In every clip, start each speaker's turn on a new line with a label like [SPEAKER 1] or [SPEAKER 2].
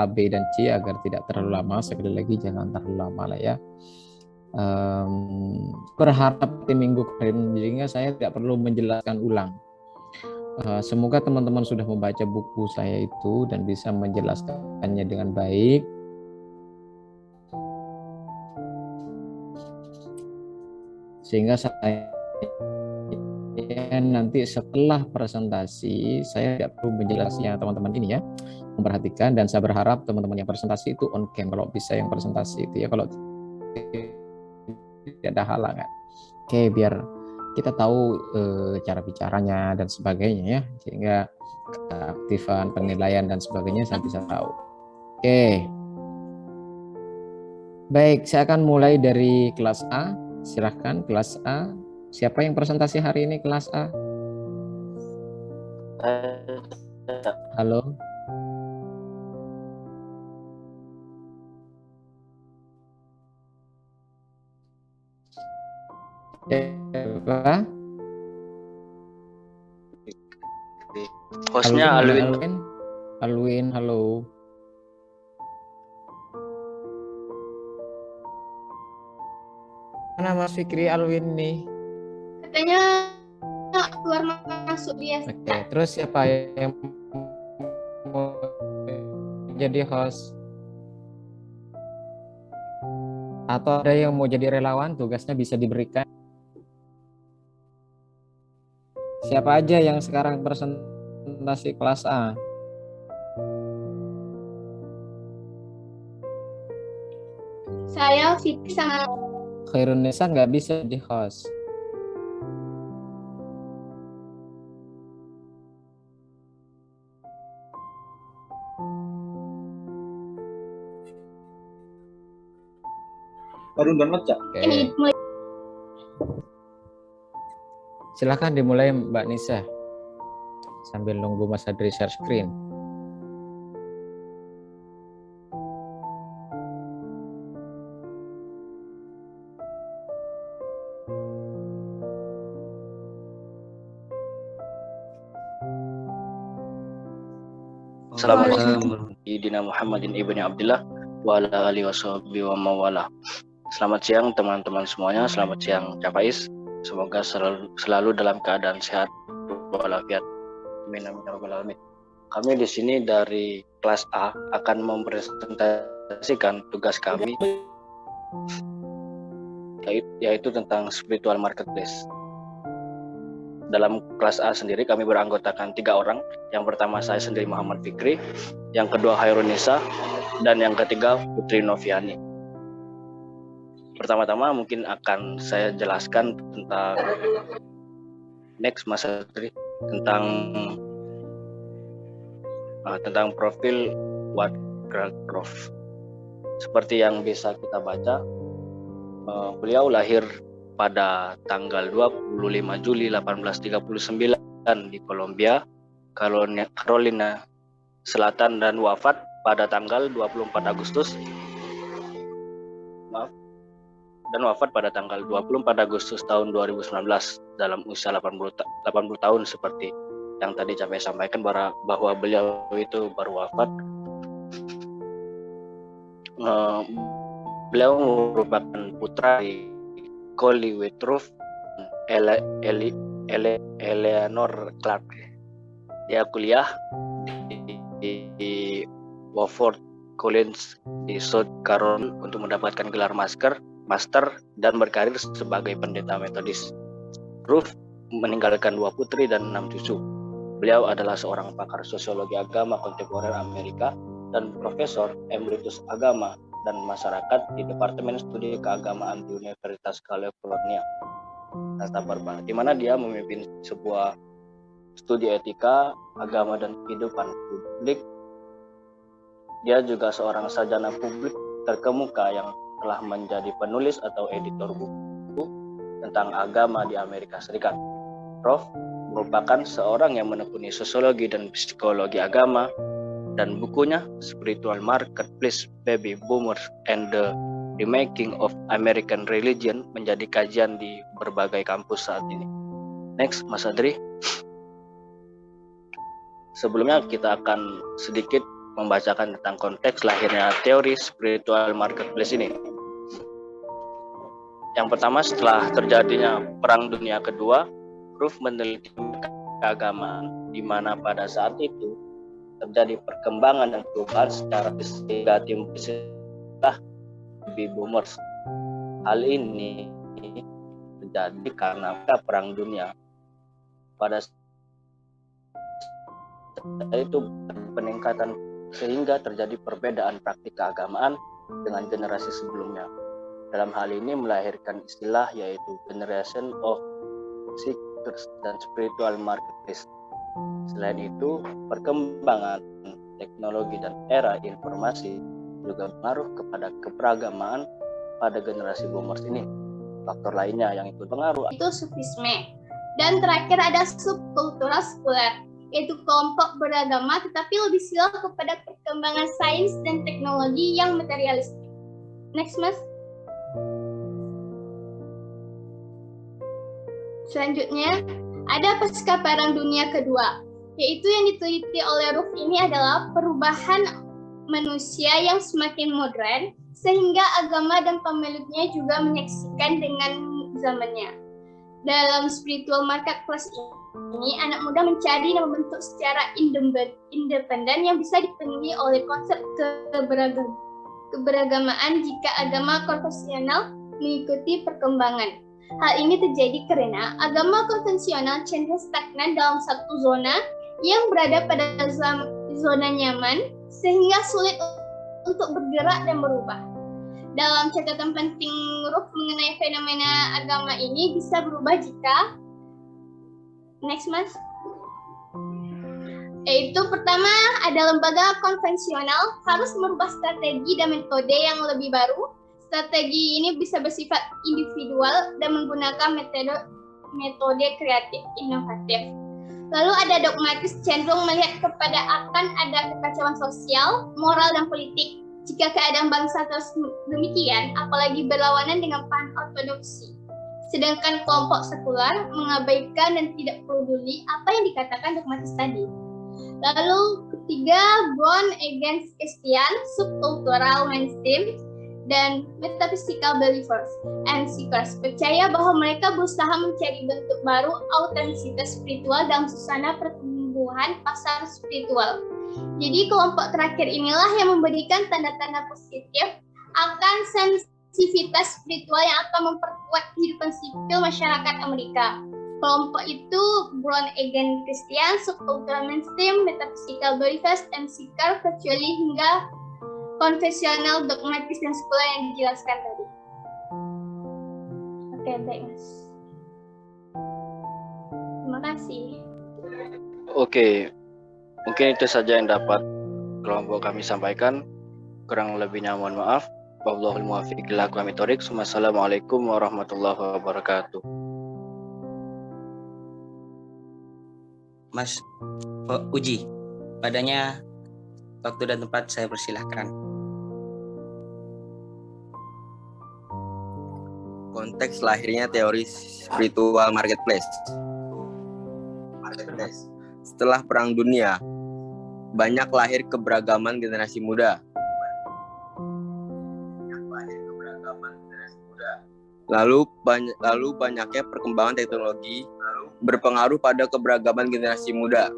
[SPEAKER 1] A, B, dan C agar tidak terlalu lama. Sekali lagi jangan terlalu lama lah ya. Berharap di minggu kemarin sehingga saya tidak perlu menjelaskan ulang. Semoga teman-teman sudah membaca buku saya itu dan bisa menjelaskannya dengan baik. Sehingga saya nanti setelah presentasi saya tidak perlu menjelaskannya teman-teman ini ya, memperhatikan, dan saya berharap teman-teman yang presentasi itu on cam kalau bisa, yang presentasi itu ya, kalau tidak ada halangan. Oke, biar kita tahu cara bicaranya dan sebagainya ya, sehingga keaktifan penilaian dan sebagainya saya bisa tahu. Oke. Baik, saya akan mulai dari kelas A. Silahkan kelas A. Siapa yang presentasi hari ini kelas A? Halo. Siapa?
[SPEAKER 2] Hostnya Alwin.
[SPEAKER 1] Alwin, halo. Mana Mas Fikri Alwin nih?
[SPEAKER 3] Katanya keluar masuk dia.
[SPEAKER 1] Oke, terus siapa yang mau jadi host? Atau ada yang mau jadi relawan, tugasnya bisa diberikan. Siapa aja yang sekarang presentasi kelas A?
[SPEAKER 3] Saya Fikri sama
[SPEAKER 1] Khairunisa nggak bisa di host.
[SPEAKER 4] Baru download ya?
[SPEAKER 1] Oke. Silahkan dimulai Mbak Nisa. Sambil nunggu Mas Adri share screen.
[SPEAKER 2] Assalamualaikum Sayyidina Muhammadin ibni Abdillah wa ala alihi washabihi wa mawala. Selamat siang teman-teman semuanya, selamat siang Cak Faiz. Semoga selalu dalam keadaan sehat walafiat. Amin amin ya rabbal alamin. Kami di sini dari kelas A akan mempresentasikan tugas kami yaitu tentang spiritual marketplace. Dalam kelas A sendiri kami beranggotakan 3 orang. Yang pertama saya sendiri Muhammad Fikri, yang kedua Khairunisa, dan yang ketiga Putri Noviani. Pertama-tama mungkin akan saya jelaskan tentang Mas Adri, tentang profil Woodcraft. Seperti yang bisa kita baca, beliau lahir pada tanggal 25 Juli 1839 di Columbia, Carolina Selatan, dan wafat pada tanggal 24 Agustus tahun 2019 dalam usia 80 tahun, seperti yang tadi kami sampaikan bahwa beliau itu baru wafat. Beliau merupakan putra Collie Woodruff, Eleanor Clark. Dia kuliah di Wofford College di South Carolina untuk mendapatkan gelar master dan berkarir sebagai pendeta Metodis. Ruth meninggalkan 2 putri dan 6 cucu. Beliau adalah seorang pakar sosiologi agama kontemporer Amerika dan profesor emeritus agama dan masyarakat di Departemen Studi Keagamaan di Universitas California, Santa Barbara, di mana dia memimpin sebuah studi etika, agama, dan kehidupan publik. Dia juga seorang sarjana publik terkemuka yang telah menjadi penulis atau editor buku tentang agama di Amerika Serikat. Prof merupakan seorang yang menekuni sosiologi dan psikologi agama, dan bukunya Spiritual Marketplace, Baby Boomers and the Remaking of American Religion menjadi kajian di berbagai kampus saat ini. Next, Mas Adri. Sebelumnya kita akan sedikit membacakan tentang konteks lahirnya teori spiritual marketplace ini. Yang pertama, setelah terjadinya Perang Dunia Kedua, Ruth meneliti keagamaan di mana pada saat itu terjadi perkembangan dan perubahan secara sehingga timbul istilah baby boomers. Hal ini terjadi karena Perang Dunia. Pada saat itu peningkatan sehingga terjadi perbedaan praktik keagamaan dengan generasi sebelumnya. Dalam hal ini melahirkan istilah yaitu Generation of Seekers dan Spiritual Marketplace. Selain itu, perkembangan teknologi dan era informasi juga berpengaruh kepada keberagamaan pada generasi boomers ini. Faktor lainnya yang ikut pengaruh
[SPEAKER 3] itu sufisme. Dan terakhir ada subkultural sekuler, yaitu kelompok beragama tetapi lebih silau kepada perkembangan sains dan teknologi yang materialistik. Next, Mas. Selanjutnya, ada pasca Perang Dunia Kedua, yaitu yang diteliti oleh Ruth ini adalah perubahan manusia yang semakin modern, sehingga agama dan pemeluknya juga menyaksikan dengan zamannya. Dalam spiritual marketplace ini, anak muda mencari dan membentuk secara independen yang bisa dipenuhi oleh konsep keberagamaan jika agama konvensional mengikuti perkembangan. Hal ini terjadi karena agama konvensional cenderung stagnan dalam satu zona yang berada pada zona nyaman, sehingga sulit untuk bergerak dan berubah. Dalam catatan penting Ruth mengenai fenomena agama ini bisa berubah jika next, Mas. Yaitu pertama, ada lembaga konvensional harus merubah strategi dan metode yang lebih baru. Strategi ini bisa bersifat individual dan menggunakan metode kreatif inovatif. Lalu ada dogmatis cenderung melihat kepada akan ada kekacauan sosial, moral, dan politik. Jika keadaan bangsa terus demikian, apalagi berlawanan dengan paham ortodoksi. Sedangkan kelompok sekular mengabaikan dan tidak peduli apa yang dikatakan dogmatis tadi. Lalu ketiga, born against Christian, subcultural mainstream, dan metaphysical believers and seekers percaya bahwa mereka berusaha mencari bentuk baru autentisitas spiritual dalam susana pertumbuhan pasar spiritual. Jadi kelompok terakhir inilah yang memberikan tanda-tanda positif akan sensitivitas spiritual yang akan memperkuat kehidupan sipil masyarakat Amerika. Kelompok itu born again Christian, subcultural mainstream, metaphysical believers, and seeker kecuali hingga konvensional, dogmatis, dan sekuler yang dijelaskan tadi. Oke, baik, Mas. Terima kasih.
[SPEAKER 2] Oke, mungkin itu saja yang dapat kelompok kami sampaikan. Kurang lebihnya mohon maaf. Wallahul muwaffiq ila aqwamit thoriq. Wassalamualaikum warahmatullahi wabarakatuh.
[SPEAKER 4] Mas Uji, padanya waktu dan tempat saya persilahkan.
[SPEAKER 5] Konteks lahirnya teori spiritual marketplace. Setelah Perang Dunia, banyak lahir keberagaman generasi muda. Lalu banyaknya perkembangan teknologi berpengaruh pada keberagaman generasi muda.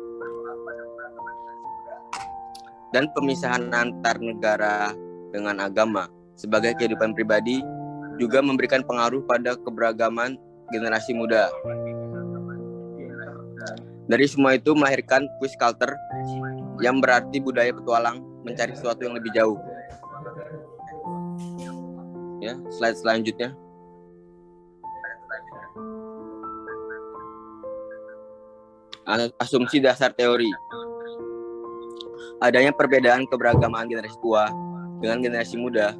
[SPEAKER 5] Dan pemisahan antar negara dengan agama sebagai kehidupan pribadi juga memberikan pengaruh pada keberagaman generasi muda. Dari semua itu melahirkan quest culture yang berarti budaya petualang mencari sesuatu yang lebih jauh. Ya, slide selanjutnya. Asumsi dasar teori. Adanya perbedaan keberagamaan generasi tua dengan generasi muda.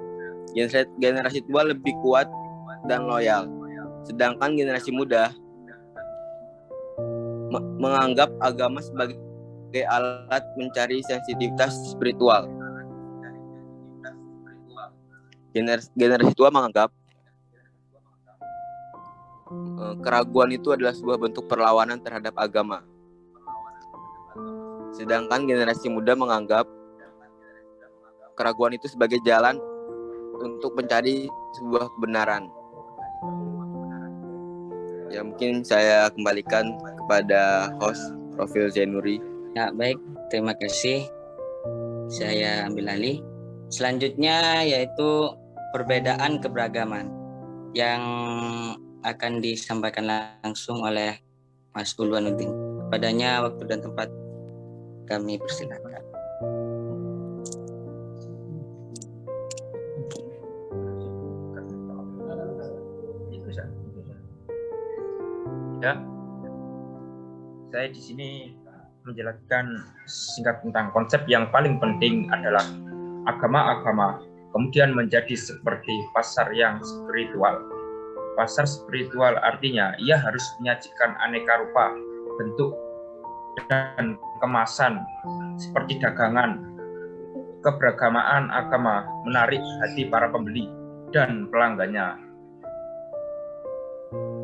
[SPEAKER 5] Generasi tua lebih kuat dan loyal, sedangkan generasi muda menganggap agama sebagai alat mencari sensitivitas spiritual. Generasi tua menganggap keraguan itu adalah sebuah bentuk perlawanan terhadap agama. Sedangkan generasi muda menganggap keraguan itu sebagai jalan untuk mencari sebuah kebenaran. Ya, mungkin saya kembalikan kepada host Profil Zainuri.
[SPEAKER 4] Ya, baik. Terima kasih. Saya ambil alih. Selanjutnya yaitu perbedaan keberagaman yang akan disampaikan langsung oleh Mas Ulwanuddin. Padanya waktu dan tempat kami persilakan.
[SPEAKER 6] Ya, saya di sini menjelaskan singkat tentang konsep yang paling penting adalah agama-agama kemudian menjadi seperti pasar yang spiritual. Pasar spiritual artinya ia harus menyajikan aneka rupa, bentuk, dan kemasan seperti dagangan. Keberagamaan agama menarik hati para pembeli dan pelanggannya.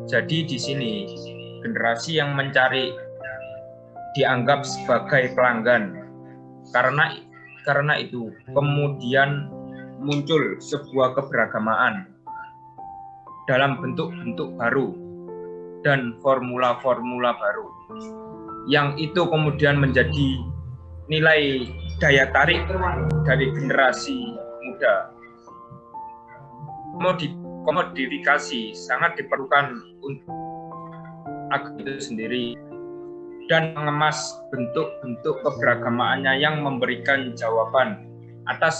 [SPEAKER 6] Jadi di sini generasi yang mencari dianggap sebagai pelanggan. Karena itu kemudian muncul sebuah keberagamaan dalam bentuk-bentuk baru dan formula-formula baru. Yang itu kemudian menjadi nilai daya tarik dari generasi muda. Komodifikasi sangat diperlukan untuk agama itu sendiri dan mengemas bentuk-bentuk keberagamaannya yang memberikan jawaban atas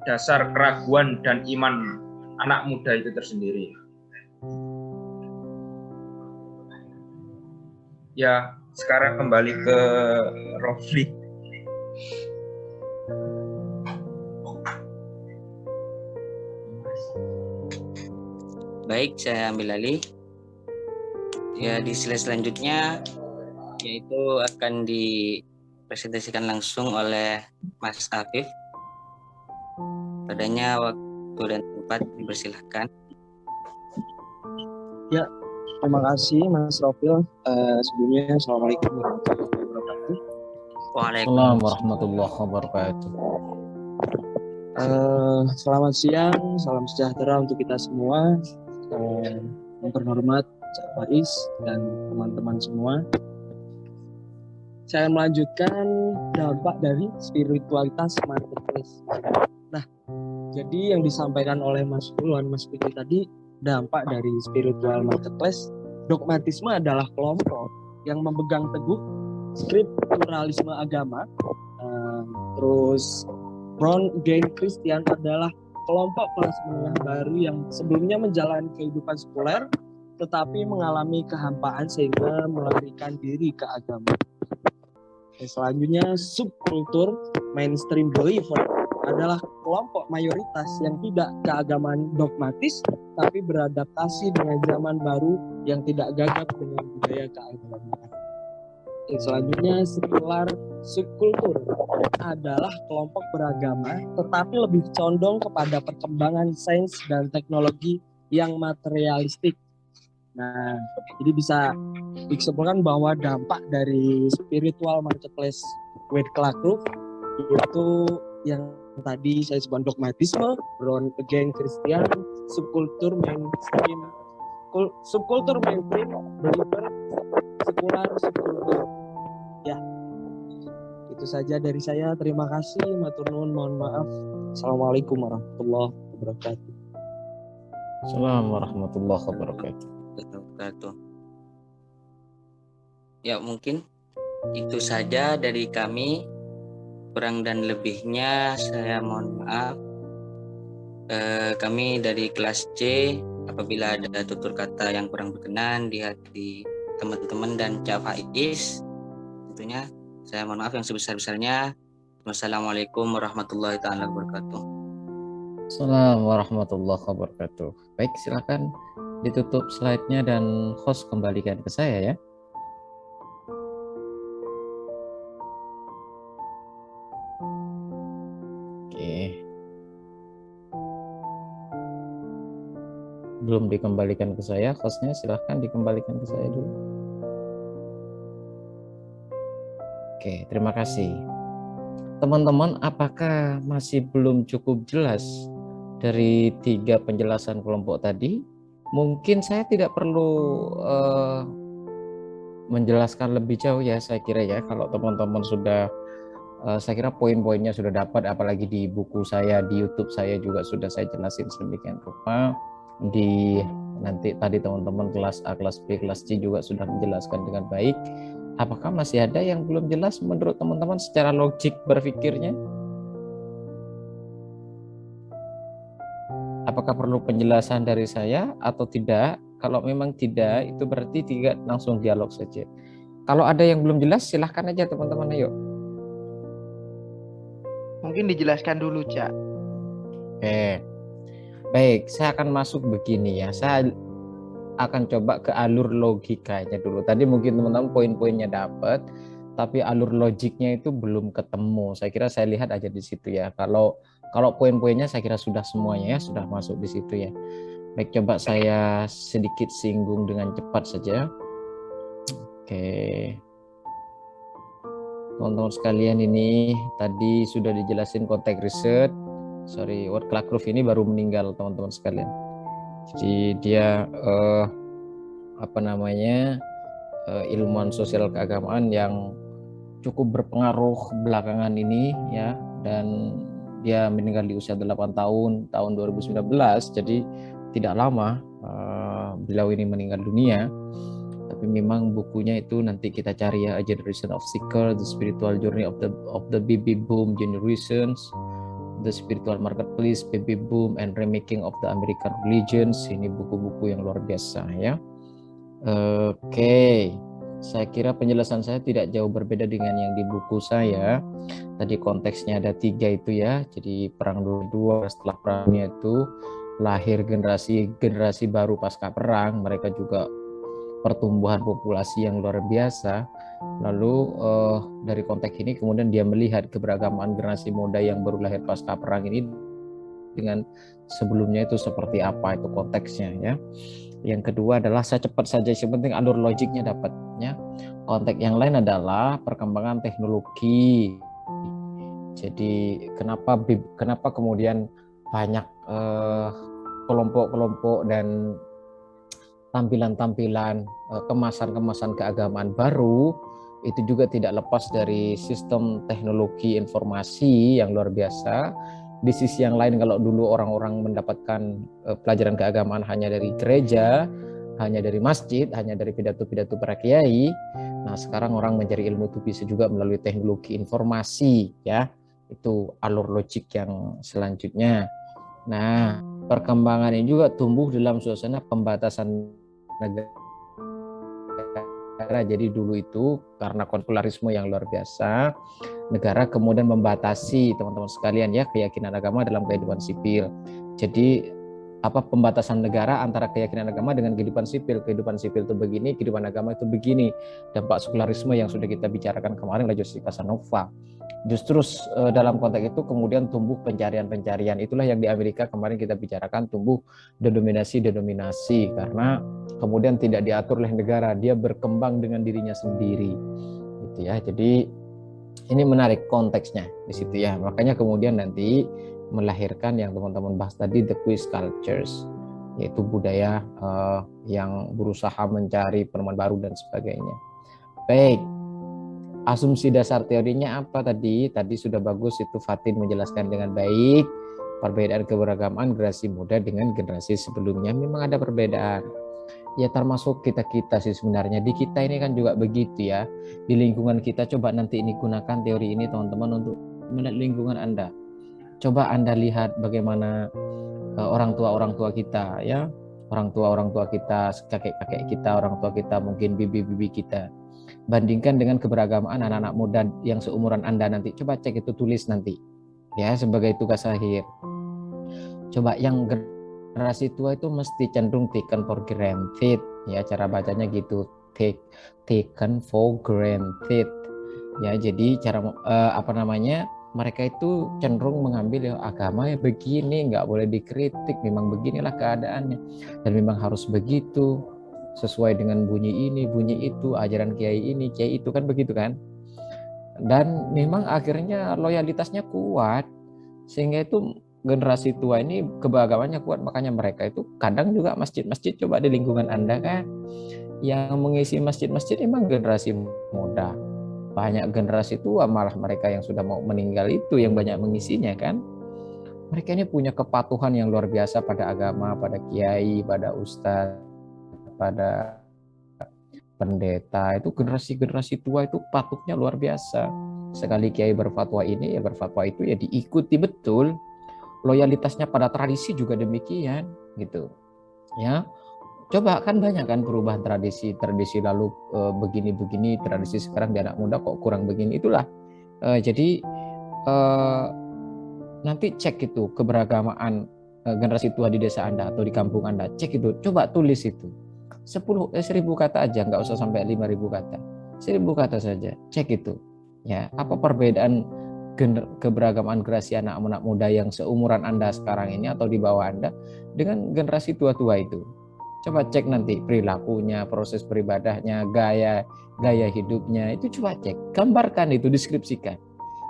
[SPEAKER 6] dasar keraguan dan iman anak muda itu tersendiri. Ya, sekarang kembali ke Rofli.
[SPEAKER 4] Baik, saya ambil alih. Ya, di slide selanjutnya yaitu akan dipresentasikan langsung oleh Mas Afif. Padanya waktu dan tempat dipersilahkan.
[SPEAKER 7] Ya, terima kasih Mas Rofil. Sebelumnya Assalamualaikum warahmatullahi wabarakatuh.
[SPEAKER 4] Waalaikumsalam
[SPEAKER 1] warahmatullahi wabarakatuh.
[SPEAKER 7] Selamat siang, salam sejahtera untuk kita semua. Yang terhormat Cak Faiz dan teman-teman semua. Saya melanjutkan dampak dari spiritualitas marketplace. Nah, jadi yang disampaikan oleh Mas Ulwan, Mas Fikri tadi, dampak dari spiritual marketplace, dogmatisme adalah kelompok yang memegang teguh scripturalisme agama. Terus Born Again Christian adalah kelompok kelas menengah baru yang sebelumnya menjalani kehidupan sekuler tetapi mengalami kehampaan sehingga melarikan diri ke agama. Selanjutnya, subkultur mainstream believer adalah kelompok mayoritas yang tidak keagamaan dogmatis tapi beradaptasi dengan zaman baru yang tidak gagap dengan budaya keagamaan. Selanjutnya, sekular subkultur adalah kelompok beragama tetapi lebih condong kepada perkembangan sains dan teknologi yang materialistik. Nah, jadi bisa disimpulkan bahwa dampak dari spiritual marketplace with Clark itu yang tadi saya sebut dogmatisme, Born Again Christian, subkultur mainstream, believer, sekular subkultur. Ya, itu saja dari saya. Terima kasih, matur nuwun, mohon maaf. Assalamualaikum warahmatullahi wabarakatuh.
[SPEAKER 1] Assalamualaikum warahmatullahi wabarakatuh.
[SPEAKER 4] Ya, mungkin itu saja dari kami. Kurang dan lebihnya saya mohon maaf. Kami dari kelas C, apabila ada tutur kata yang kurang berkenan di hati teman-teman dan Cak Faiz, tentunya saya mohon maaf yang sebesar-besarnya. Wassalamualaikum warahmatullahi wabarakatuh.
[SPEAKER 1] Assalamualaikum warahmatullahi wabarakatuh. Baik, silakan ditutup slide-nya dan host kembalikan ke saya ya. Oke. Belum dikembalikan ke saya, hostnya silahkan dikembalikan ke saya dulu. Oke, terima kasih. Teman-teman, apakah masih belum cukup jelas dari 3 penjelasan kelompok tadi? Mungkin saya tidak perlu menjelaskan lebih jauh ya, saya kira ya, kalau teman-teman sudah saya kira poin-poinnya sudah dapat, apalagi di buku saya, di YouTube saya juga sudah saya jelasin sedemikian rupa. Di nanti tadi teman-teman kelas A, kelas B, kelas C juga sudah menjelaskan dengan baik. Apakah masih ada yang belum jelas menurut teman-teman secara logik berpikirnya? Apakah perlu penjelasan dari saya atau tidak? Kalau memang tidak, itu berarti tidak, langsung dialog saja. Kalau ada yang belum jelas, silahkan aja teman-teman, ayo.
[SPEAKER 8] Mungkin dijelaskan dulu, Cak.
[SPEAKER 1] Oke. Baik, saya akan masuk begini ya. Saya akan coba ke alur logikanya dulu. Tadi mungkin teman-teman poin-poinnya dapat, tapi alur logiknya itu belum ketemu. Saya kira saya lihat aja di situ ya. Kalau poin-poinnya saya kira sudah semuanya ya, sudah masuk di situ ya. Baik, coba saya sedikit singgung dengan cepat saja. Oke. Teman-teman sekalian, ini tadi sudah dijelasin konteks riset. Sorry, Ward Clark ini baru meninggal teman-teman sekalian. Jadi dia ilmuwan sosial keagamaan yang cukup berpengaruh belakangan ini ya, dan dia meninggal di usia 8 tahun 2019. Jadi tidak lama beliau ini meninggal dunia. Tapi memang bukunya itu nanti kita cari ya, A Generation of Seeker, The Spiritual Journey of the Baby Boom Generations, The Spiritual Marketplace, Baby Boom, and Remaking of the American Religions. Ini buku-buku yang luar biasa ya. Oke, saya kira penjelasan saya tidak jauh berbeda dengan yang di buku saya. Tadi konteksnya ada 3 itu ya. Jadi perang dunia, setelah perangnya itu lahir generasi baru pasca perang. Mereka juga pertumbuhan populasi yang luar biasa. Lalu dari konteks ini kemudian dia melihat keberagaman generasi muda yang baru lahir pasca perang ini dengan sebelumnya itu seperti apa, itu konteksnya ya. Yang kedua adalah, saya cepat saja, yang penting alur logiknya dapatnya. Konteks yang lain adalah perkembangan teknologi. Jadi kenapa kemudian banyak kelompok-kelompok dan tampilan-tampilan kemasan-kemasan keagamaan baru, itu juga tidak lepas dari sistem teknologi informasi yang luar biasa. Di sisi yang lain, kalau dulu orang-orang mendapatkan pelajaran keagamaan hanya dari gereja, hanya dari masjid, hanya dari pidato-pidato para kiai, nah sekarang orang mencari ilmu itu bisa juga melalui teknologi informasi ya. Itu alur logik yang selanjutnya. Nah, perkembangan ini juga tumbuh dalam suasana pembatasan negara. Jadi dulu itu karena konsekularisme yang luar biasa, negara kemudian membatasi teman-teman sekalian ya keyakinan agama dalam kehidupan sipil. Jadi pembatasan negara antara keyakinan agama dengan kehidupan sipil. Kehidupan sipil itu begini, kehidupan agama itu begini. Dampak sekularisme yang sudah kita bicarakan kemarin oleh Joseph Casanova. Justru dalam konteks itu kemudian tumbuh pencarian-pencarian. Itulah yang di Amerika kemarin kita bicarakan, tumbuh denominasi-denominasi, karena kemudian tidak diatur oleh negara, dia berkembang dengan dirinya sendiri gitu ya. Jadi ini menarik konteksnya di situ ya. Makanya kemudian nanti melahirkan yang teman-teman bahas tadi, the quiz cultures, yaitu budaya yang berusaha mencari penemuan baru dan sebagainya. Baik, asumsi dasar teorinya apa tadi? Tadi sudah bagus itu Fatin menjelaskan dengan baik. Perbedaan keberagaman generasi muda dengan generasi sebelumnya, memang ada perbedaan. Ya termasuk kita-kita sih sebenarnya. Di kita ini kan juga begitu ya. Di lingkungan kita, coba nanti ini gunakan teori ini teman-teman untuk melihat lingkungan Anda. Coba Anda lihat bagaimana orang tua kita ya. Orang tua kita, kakek-kakek kita, orang tua kita, mungkin bibi-bibi kita. Bandingkan dengan keberagaman anak-anak muda yang seumuran Anda nanti. Coba cek itu, tulis nanti ya sebagai tugas akhir. Coba yang generasi tua itu mesti cenderung taken for granted ya, cara bacanya gitu, taken for granted ya. Jadi cara mereka itu cenderung mengambil ya, agama ya begini, nggak boleh dikritik, memang beginilah keadaannya dan memang harus begitu, sesuai dengan bunyi ini, bunyi itu, ajaran kiai ini, kiai itu, kan begitu kan. dan memang akhirnya loyalitasnya kuat, sehingga itu generasi tua ini keberagamannya kuat. Makanya mereka itu kadang juga masjid-masjid, coba di lingkungan Anda kan yang mengisi masjid-masjid emang generasi muda. Banyak generasi tua malah mereka yang sudah mau meninggal itu yang banyak mengisinya kan. Mereka ini punya kepatuhan yang luar biasa pada agama, pada kiai, pada ustadz, pada pendeta. Itu generasi-generasi tua itu patuhnya luar biasa. Sekali kiai berfatwa ini, ya berfatwa itu ya diikuti betul. Loyalitasnya pada tradisi juga demikian gitu. Ya. Coba kan banyak kan perubahan tradisi lalu begini-begini, tradisi sekarang di anak muda kok kurang begini. Itulah. Jadi nanti cek itu keberagamaan generasi tua di desa Anda atau di kampung Anda, cek itu, coba tulis itu 10.000 kata aja, nggak usah sampai 5.000 kata, 1.000 kata saja, cek itu ya, apa perbedaan keberagamaan generasi anak-anak muda yang seumuran Anda sekarang ini atau di bawah Anda dengan generasi tua-tua itu. Coba cek nanti perilakunya, proses beribadahnya, gaya hidupnya, itu coba cek, gambarkan itu, deskripsikan,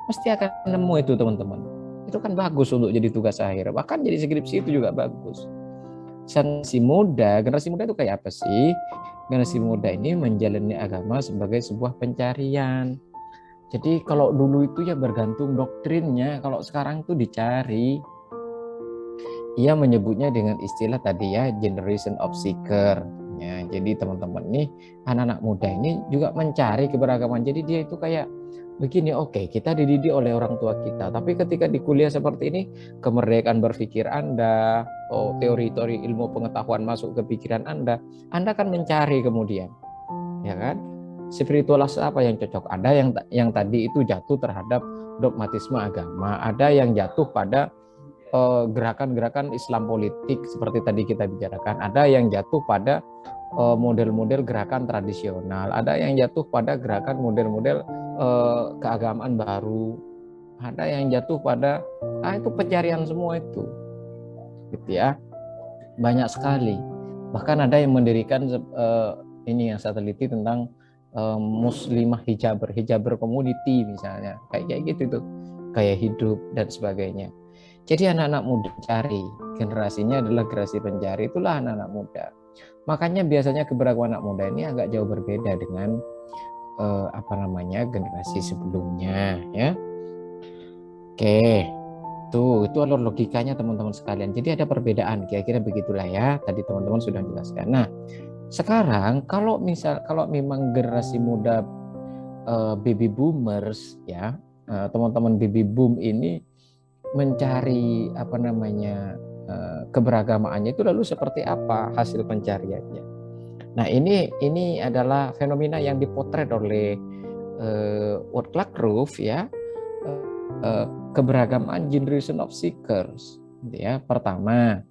[SPEAKER 1] pasti akan nemu itu teman-teman. Itu kan bagus untuk jadi tugas akhir, bahkan jadi skripsi itu juga bagus. Generasi muda itu kayak apa sih? Generasi muda ini menjalani agama sebagai sebuah pencarian. Jadi kalau dulu itu ya bergantung doktrinnya, kalau sekarang itu dicari. Ia menyebutnya dengan istilah tadi ya, generation of seeker. Ya, jadi teman-teman nih, anak-anak muda ini juga mencari keberagaman. Jadi dia itu kayak begini, oke, kita dididik oleh orang tua kita, tapi ketika di kuliah seperti ini, kemerdekaan berpikir Anda, teori-teori ilmu pengetahuan masuk ke pikiran Anda kan mencari kemudian, ya kan? Spiritualitas apa yang cocok? Ada yang tadi itu jatuh terhadap dogmatisme agama, ada yang jatuh pada gerakan-gerakan Islam politik seperti tadi kita bicarakan, ada yang jatuh pada model-model gerakan tradisional, ada yang jatuh pada gerakan model-model keagamaan baru, ada yang jatuh pada itu pencarian semua itu, gitu ya, banyak sekali. Bahkan ada yang mendirikan ini yang saya teliti tentang muslimah hijaber community misalnya, kayak gitu tuh, gaya hidup dan sebagainya. Jadi anak-anak muda cari, generasinya adalah generasi pencari, itulah anak-anak muda. Makanya biasanya keberagaman anak muda ini agak jauh berbeda dengan generasi sebelumnya ya. Oke, itu adalah logikanya teman-teman sekalian. Jadi ada perbedaan, kira-kira begitulah ya. Tadi teman-teman sudah jelaskan. Nah, sekarang kalau memang generasi muda baby boomers ya, teman-teman baby boom ini mencari keberagamaannya itu lalu seperti apa hasil pencariannya. Nah, ini adalah fenomena yang dipotret oleh World Clark ya, keberagamaan generation of seekers ya. Pertama,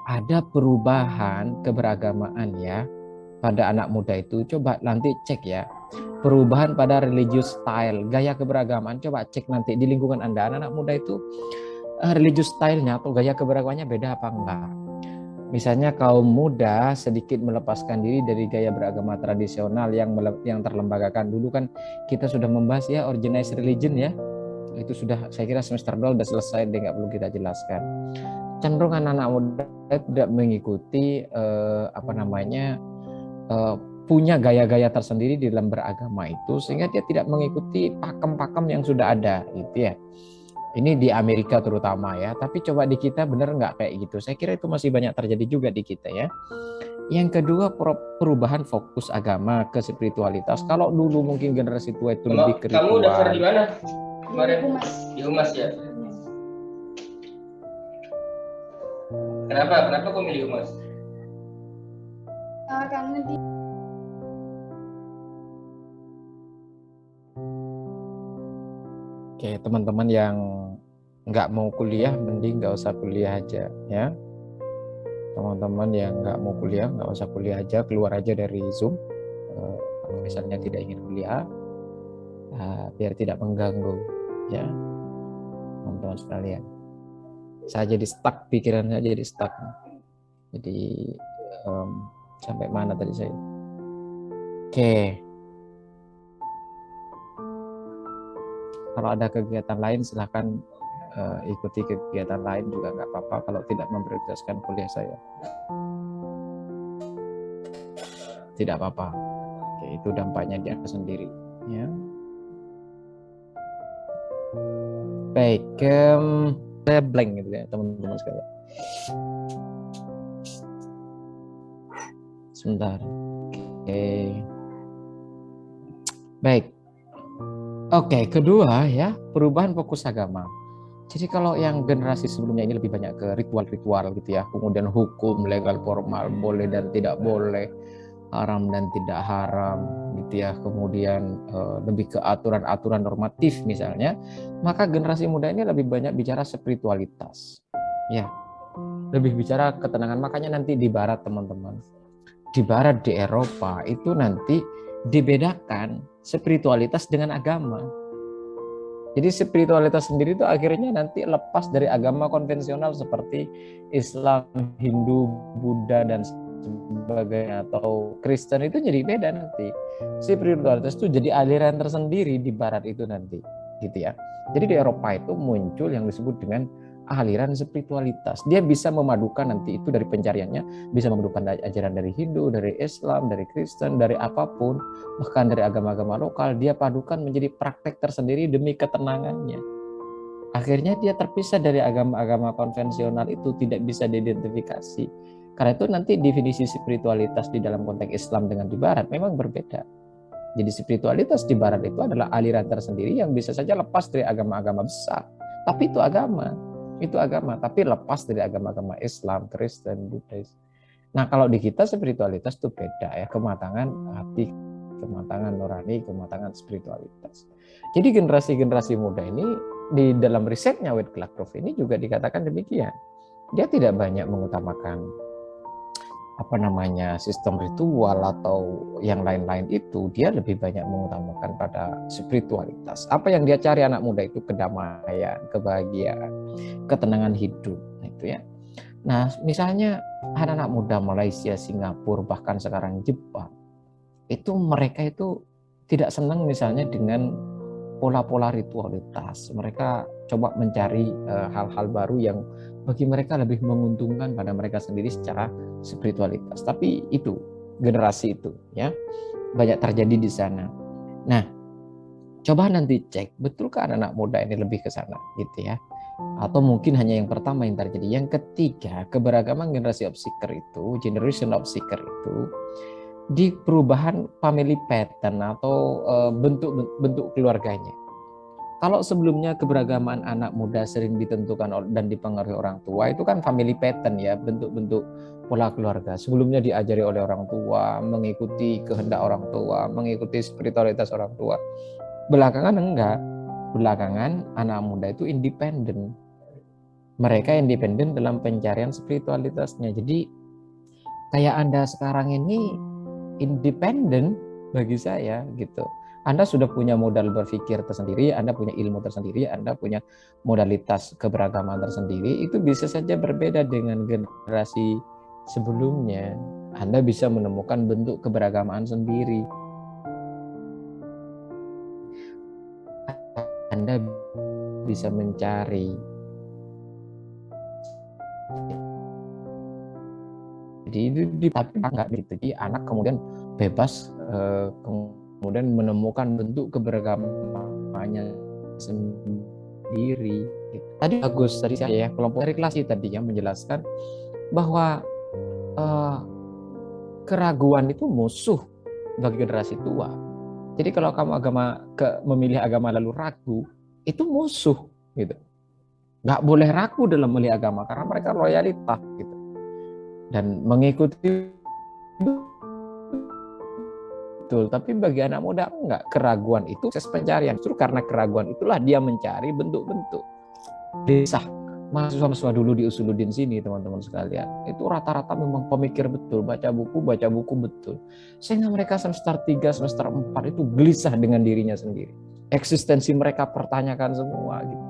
[SPEAKER 1] ada perubahan keberagamaan ya pada anak muda itu. Coba nanti cek ya, perubahan pada religious style, gaya keberagamaan. Coba cek nanti di lingkungan Anda, anak-anak muda itu religious style-nya atau gaya keberagamannya beda apa enggak. Misalnya kaum muda sedikit melepaskan diri dari gaya beragama tradisional yang terlembagakan. Dulu kan kita sudah membahas ya organized religion ya, itu sudah saya kira semester 2 sudah selesai, nggak perlu kita jelaskan. Cenderung anak-anak muda tidak mengikuti punya gaya-gaya tersendiri di dalam beragama itu, sehingga dia tidak mengikuti pakem-pakem yang sudah ada gitu ya. Ini di Amerika terutama ya, tapi coba di kita benar nggak kayak gitu? Saya kira itu masih banyak terjadi juga di kita ya. Yang kedua, perubahan fokus agama ke spiritualitas. Kalau dulu mungkin generasi tua itu lebih ke ritual.
[SPEAKER 9] Kamu daftar di mana kemarin? Di Humas ya. Kenapa kau milih Humas?
[SPEAKER 3] Karena di
[SPEAKER 1] Oke, teman-teman yang nggak mau kuliah, mending nggak usah kuliah aja ya. Teman-teman yang nggak mau kuliah, nggak usah kuliah aja, keluar aja dari Zoom. Kalau misalnya tidak ingin kuliah, biar tidak mengganggu ya, teman-teman sekalian. Saya jadi stuck, pikiran saya jadi stuck. Jadi sampai mana tadi saya? Oke. Kalau ada kegiatan lain silahkan ikuti kegiatan lain juga nggak apa-apa kalau tidak memprioritaskan kuliah saya. Tidak apa-apa. Oke, itu dampaknya dia sendiri. Ya. Baik, saya blank gitu ya teman-teman sekalian. Sebentar. Oke. Baik. Oke, kedua ya, perubahan fokus agama. Jadi kalau yang generasi sebelumnya ini lebih banyak ke ritual-ritual gitu ya, kemudian hukum, legal, formal, boleh dan tidak boleh, haram dan tidak haram gitu ya, kemudian lebih ke aturan-aturan normatif misalnya, maka generasi muda ini lebih banyak bicara spiritualitas. Ya, lebih bicara ketenangan. Makanya nanti di barat teman-teman, di barat, di Eropa itu nanti dibedakan spiritualitas dengan agama. Jadi spiritualitas sendiri itu akhirnya nanti lepas dari agama konvensional seperti Islam, Hindu, Buddha dan sebagainya, atau Kristen, itu jadi beda nanti. Spiritualitas itu jadi aliran tersendiri di barat itu nanti, gitu ya. Jadi di Eropa itu muncul yang disebut dengan aliran spiritualitas. Dia bisa memadukan nanti itu dari pencariannya, bisa memadukan ajaran dari Hindu, dari Islam, dari Kristen, dari apapun, bahkan dari agama-agama lokal, dia padukan menjadi praktek tersendiri demi ketenangannya. Akhirnya dia terpisah dari agama-agama konvensional itu, tidak bisa diidentifikasi. Karena itu nanti definisi spiritualitas di dalam konteks Islam dengan di barat memang berbeda. Jadi spiritualitas di barat itu adalah aliran tersendiri yang bisa saja lepas dari agama-agama besar, tapi itu agama. Itu agama, tapi lepas dari agama-agama Islam, Kristen, Buddhis. Nah, kalau di kita spiritualitas itu beda ya, kematangan hati, kematangan nurani, kematangan spiritualitas. Jadi generasi-generasi muda ini di dalam risetnya Wade Klakrov ini juga dikatakan demikian. Dia tidak banyak mengutamakan sistem ritual atau yang lain-lain itu, dia lebih banyak mengutamakan pada spiritualitas. Apa yang dia cari anak muda itu kedamaian, kebahagiaan, ketenangan hidup, itu ya. Nah, misalnya anak-anak muda Malaysia, Singapura, bahkan sekarang Jepang, itu mereka itu tidak senang misalnya dengan pola-pola ritualitas. Mereka coba mencari hal-hal baru yang bagi mereka lebih menguntungkan pada mereka sendiri secara spiritualitas. Tapi itu generasi itu ya banyak terjadi di sana. Nah, coba nanti cek betulkah anak-anak muda ini lebih ke sana gitu ya. Atau mungkin hanya yang pertama yang terjadi. Yang ketiga, keberagaman generasi of seeker itu, generation of seeker itu di perubahan family pattern atau bentuk keluarganya. Kalau sebelumnya keberagaman anak muda sering ditentukan dan dipengaruhi orang tua, itu kan family pattern ya, bentuk-bentuk pola keluarga. Sebelumnya diajari oleh orang tua, mengikuti kehendak orang tua, mengikuti spiritualitas orang tua. Belakangan enggak. Belakangan anak muda itu independen. Mereka independen dalam pencarian spiritualitasnya. Jadi kayak Anda sekarang ini independen bagi saya gitu. Anda sudah punya modal berpikir tersendiri, Anda punya ilmu tersendiri, Anda punya modalitas keberagaman tersendiri. Itu bisa saja berbeda dengan generasi sebelumnya. Anda bisa menemukan bentuk keberagaman sendiri. Anda bisa mencari. Jadi itu tapi enggak gitu. Jadi anak kemudian bebas kemudian menemukan bentuk keberagamannya sendiri. Tadi bagus tadi saya ya, kelompok dari kelas tadi yang menjelaskan bahwa keraguan itu musuh bagi generasi tua. Jadi kalau kamu memilih agama lalu ragu, itu musuh gitu. Nggak boleh ragu dalam memilih agama karena mereka loyalitas gitu. Dan mengikuti betul, tapi bagi anak muda enggak. Keraguan itu proses pencarian. Justru karena keraguan itulah dia mencari bentuk-bentuk. Desa mahasiswa dulu di Usuluddin sini teman-teman sekalian, itu rata-rata memang pemikir betul, baca buku betul. Sehingga mereka semester 3, semester 4 itu gelisah dengan dirinya sendiri. Eksistensi mereka pertanyakan semua gitu.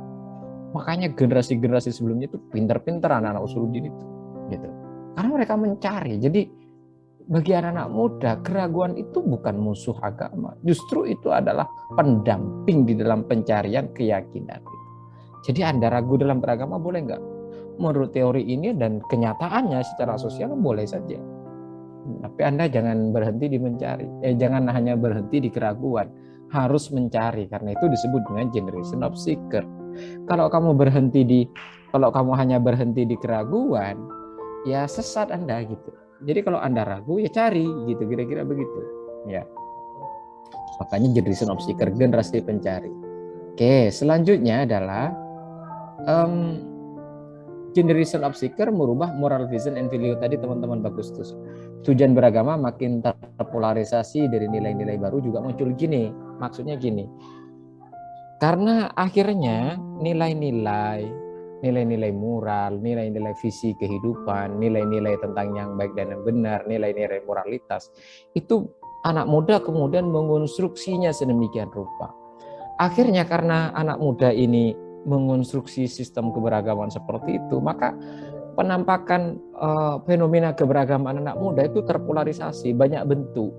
[SPEAKER 1] Makanya generasi-generasi sebelumnya itu pintar-pintar anak-anak Usuluddin itu gitu. Karena mereka mencari. Jadi bagi anak-anak muda, keraguan itu bukan musuh agama. Justru itu adalah pendamping di dalam pencarian keyakinan. Jadi Anda ragu dalam beragama boleh nggak? Menurut teori ini dan kenyataannya secara sosial boleh saja. Tapi Anda jangan berhenti di mencari. Jangan hanya berhenti di keraguan. Harus mencari, karena itu disebut dengan generation of seeker. Kalau kamu hanya berhenti di keraguan, ya sesat Anda gitu. Jadi kalau Anda ragu ya cari gitu, kira-kira begitu. Ya. Makanya generation of seeker, generasi pencari. Oke, selanjutnya adalah generation of seeker merubah moral vision and value. Tadi teman-teman bagus tuh. Tujuan beragama makin terpolarisasi dari nilai-nilai baru juga muncul gini. Maksudnya gini. Karena akhirnya nilai-nilai moral, nilai-nilai visi kehidupan, nilai-nilai tentang yang baik dan yang benar, nilai-nilai moralitas, itu anak muda kemudian mengonstruksinya sedemikian rupa. Akhirnya karena anak muda ini mengonstruksi sistem keberagaman seperti itu, maka penampakan fenomena keberagaman anak muda itu terpolarisasi, banyak bentuk.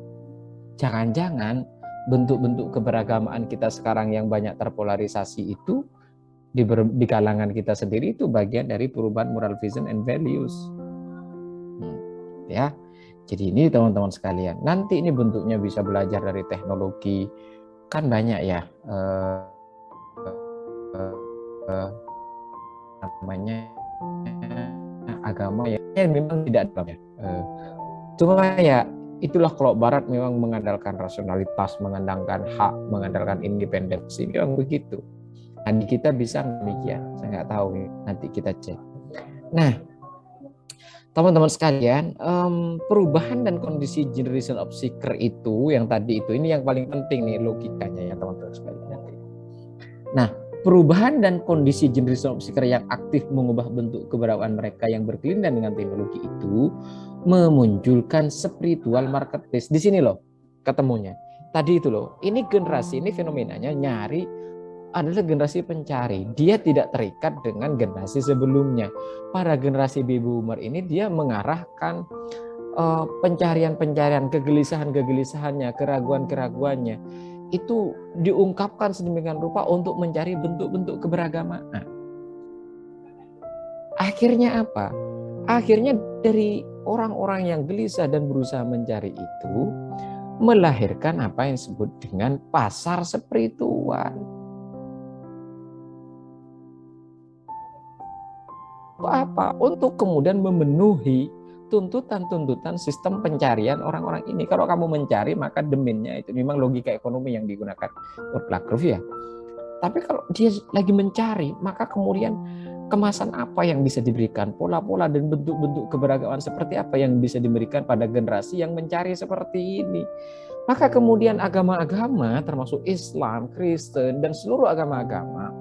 [SPEAKER 1] Jangan-jangan bentuk-bentuk keberagaman kita sekarang yang banyak terpolarisasi itu di kalangan kita sendiri itu bagian dari perubahan moral vision and values. Ya, jadi ini teman-teman sekalian. Nanti ini bentuknya bisa belajar dari teknologi, kan banyak ya namanya agama ya memang tidak ada. Cuma ya itulah kalau Barat memang mengandalkan rasionalitas, mengandalkan hak, mengandalkan independensi, memang begitu. Dan kita bisa demikian, saya nggak tahu, nanti kita cek. Nah, teman-teman sekalian, perubahan dan kondisi generation of seeker itu yang tadi itu, ini yang paling penting nih logikanya ya teman-teman sekalian nanti. Nah, perubahan dan kondisi generation of seeker yang aktif mengubah bentuk keberadaan mereka yang berkelindan dengan teknologi itu memunculkan spiritual marketplace. Di sini loh ketemunya. Tadi itu loh, ini generasi ini fenomenanya nyari adalah generasi pencari. Dia tidak terikat dengan generasi sebelumnya. Pada generasi baby boomer ini dia mengarahkan pencarian-pencarian, kegelisahan-kegelisahannya, keraguan-keraguannya itu diungkapkan sedemikian rupa untuk mencari bentuk-bentuk keberagamaan. Akhirnya apa? Akhirnya dari orang-orang yang gelisah dan berusaha mencari itu melahirkan apa yang disebut dengan pasar spiritual. Apa? Untuk kemudian memenuhi tuntutan-tuntutan sistem pencarian orang-orang ini. Kalau kamu mencari maka demandnya itu memang logika ekonomi yang digunakan Lakruf ya. Tapi kalau dia lagi mencari maka kemudian kemasan apa yang bisa diberikan, pola-pola dan bentuk-bentuk keberagaman seperti apa yang bisa diberikan pada generasi yang mencari seperti ini. Maka kemudian agama-agama termasuk Islam, Kristen dan seluruh agama-agama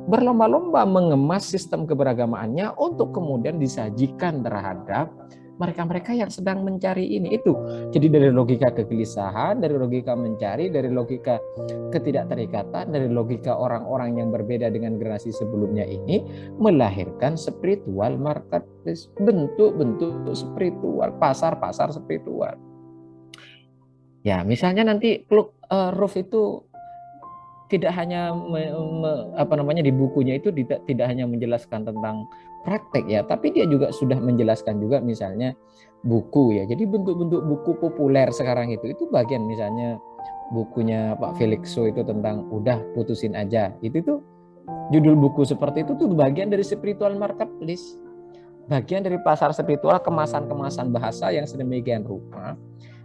[SPEAKER 1] berlomba-lomba mengemas sistem keberagamaannya untuk kemudian disajikan terhadap mereka-mereka yang sedang mencari ini. Itu jadi dari logika kegelisahan, dari logika mencari, dari logika ketidakterikatan, dari logika orang-orang yang berbeda dengan generasi sebelumnya ini melahirkan spiritual marketplace, bentuk-bentuk spiritual, pasar-pasar spiritual. Ya, misalnya nanti Ruf itu tidak hanya di bukunya itu tidak hanya menjelaskan tentang praktek ya, tapi dia juga sudah menjelaskan juga misalnya buku ya. Jadi bentuk-bentuk buku populer sekarang itu bagian misalnya bukunya Pak Felixo itu tentang udah putusin aja. Itu tuh judul buku seperti itu tuh bagian dari spiritual marketplace. Bagian dari pasar spiritual, kemasan-kemasan bahasa yang sedemikian rupa,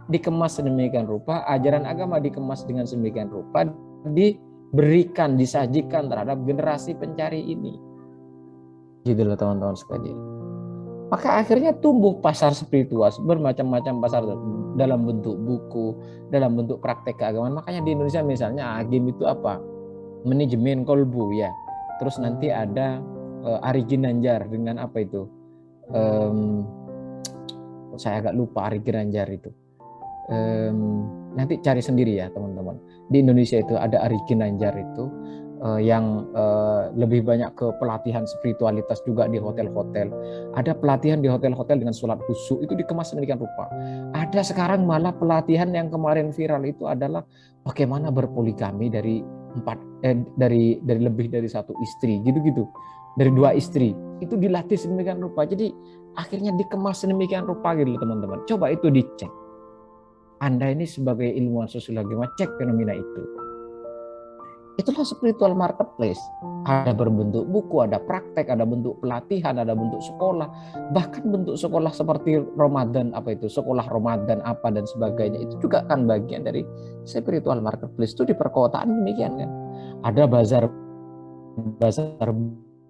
[SPEAKER 1] dikemas sedemikian rupa, ajaran agama dikemas dengan sedemikian rupa, diberikan, disajikan terhadap generasi pencari ini. Gitu loh teman-teman sekalian. Maka akhirnya tumbuh pasar spiritual, bermacam-macam pasar dalam bentuk buku, dalam bentuk praktek keagamaan. Makanya di Indonesia misalnya AGIM itu apa? Manajemen kolbu ya. Terus nanti ada Ari Ginanjar dengan apa itu? Saya agak lupa Ari Ginanjar itu. Nanti cari sendiri ya teman-teman. Di Indonesia itu ada Ari Ginanjar itu yang lebih banyak ke pelatihan spiritualitas juga di hotel-hotel. Ada pelatihan di hotel-hotel dengan sholat khusyuk, itu dikemas sedemikian rupa. Ada sekarang malah pelatihan yang kemarin viral itu adalah bagaimana berpoligami dari lebih dari satu istri, gitu-gitu, dari 2 istri, itu dilatih sedemikian rupa. Jadi akhirnya dikemas sedemikian rupa gitu teman-teman. Coba itu dicek. Anda ini sebagai ilmuwan sosiologi, cek fenomena itu. Itulah spiritual marketplace. Ada berbentuk buku, ada praktek, ada bentuk pelatihan, ada bentuk sekolah. Bahkan bentuk sekolah seperti Ramadan, sekolah Ramadan apa dan sebagainya. Itu juga kan bagian dari spiritual marketplace. Itu di perkotaan demikian kan. Ada bazar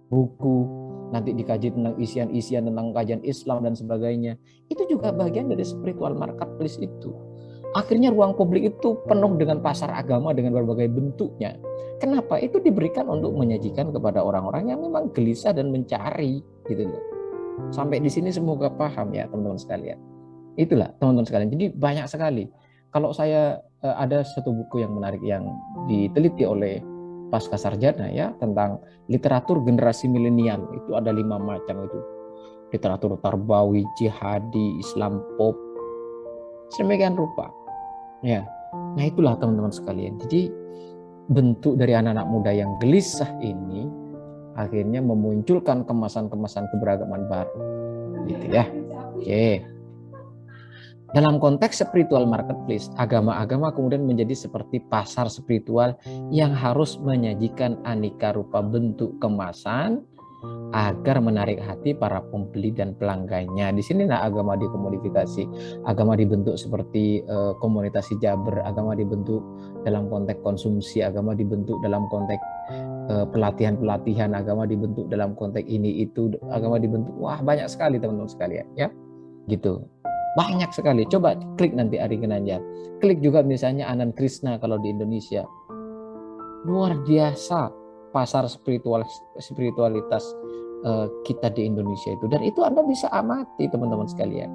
[SPEAKER 1] buku, nanti dikaji tentang isian-isian tentang kajian Islam dan sebagainya. Itu juga bagian dari spiritual marketplace itu. Akhirnya ruang publik itu penuh dengan pasar agama dengan berbagai bentuknya. Kenapa? Itu diberikan untuk menyajikan kepada orang-orang yang memang gelisah dan mencari, gitu loh. Sampai di sini semoga paham ya teman-teman sekalian. Itulah teman-teman sekalian. Jadi banyak sekali. Kalau saya ada satu buku yang menarik yang diteliti oleh pasca sarjana ya tentang literatur generasi milenial. Itu ada 5 macam itu. Literatur tarbawi, jihadi, Islam pop, sedemikian rupa. Ya, nah itulah teman-teman sekalian. Jadi bentuk dari anak-anak muda yang gelisah ini akhirnya memunculkan kemasan-kemasan keberagaman baru, gitu ya. Oke. Dalam konteks spiritual marketplace, agama-agama kemudian menjadi seperti pasar spiritual yang harus menyajikan aneka rupa bentuk kemasan agar menarik hati para pembeli dan pelanggannya. Di sini agama dikomodifikasi, agama dibentuk seperti komunitas hijaber, agama dibentuk dalam konteks konsumsi, agama dibentuk dalam konteks pelatihan-pelatihan, agama dibentuk dalam konteks ini itu, agama dibentuk banyak sekali teman-teman sekalian ya. Gitu. Banyak sekali. Coba klik nanti Ari Ginanjar. Klik juga misalnya Anand Krishna kalau di Indonesia. Luar biasa pasar spiritualitas kita di Indonesia itu, dan itu Anda bisa amati teman-teman sekalian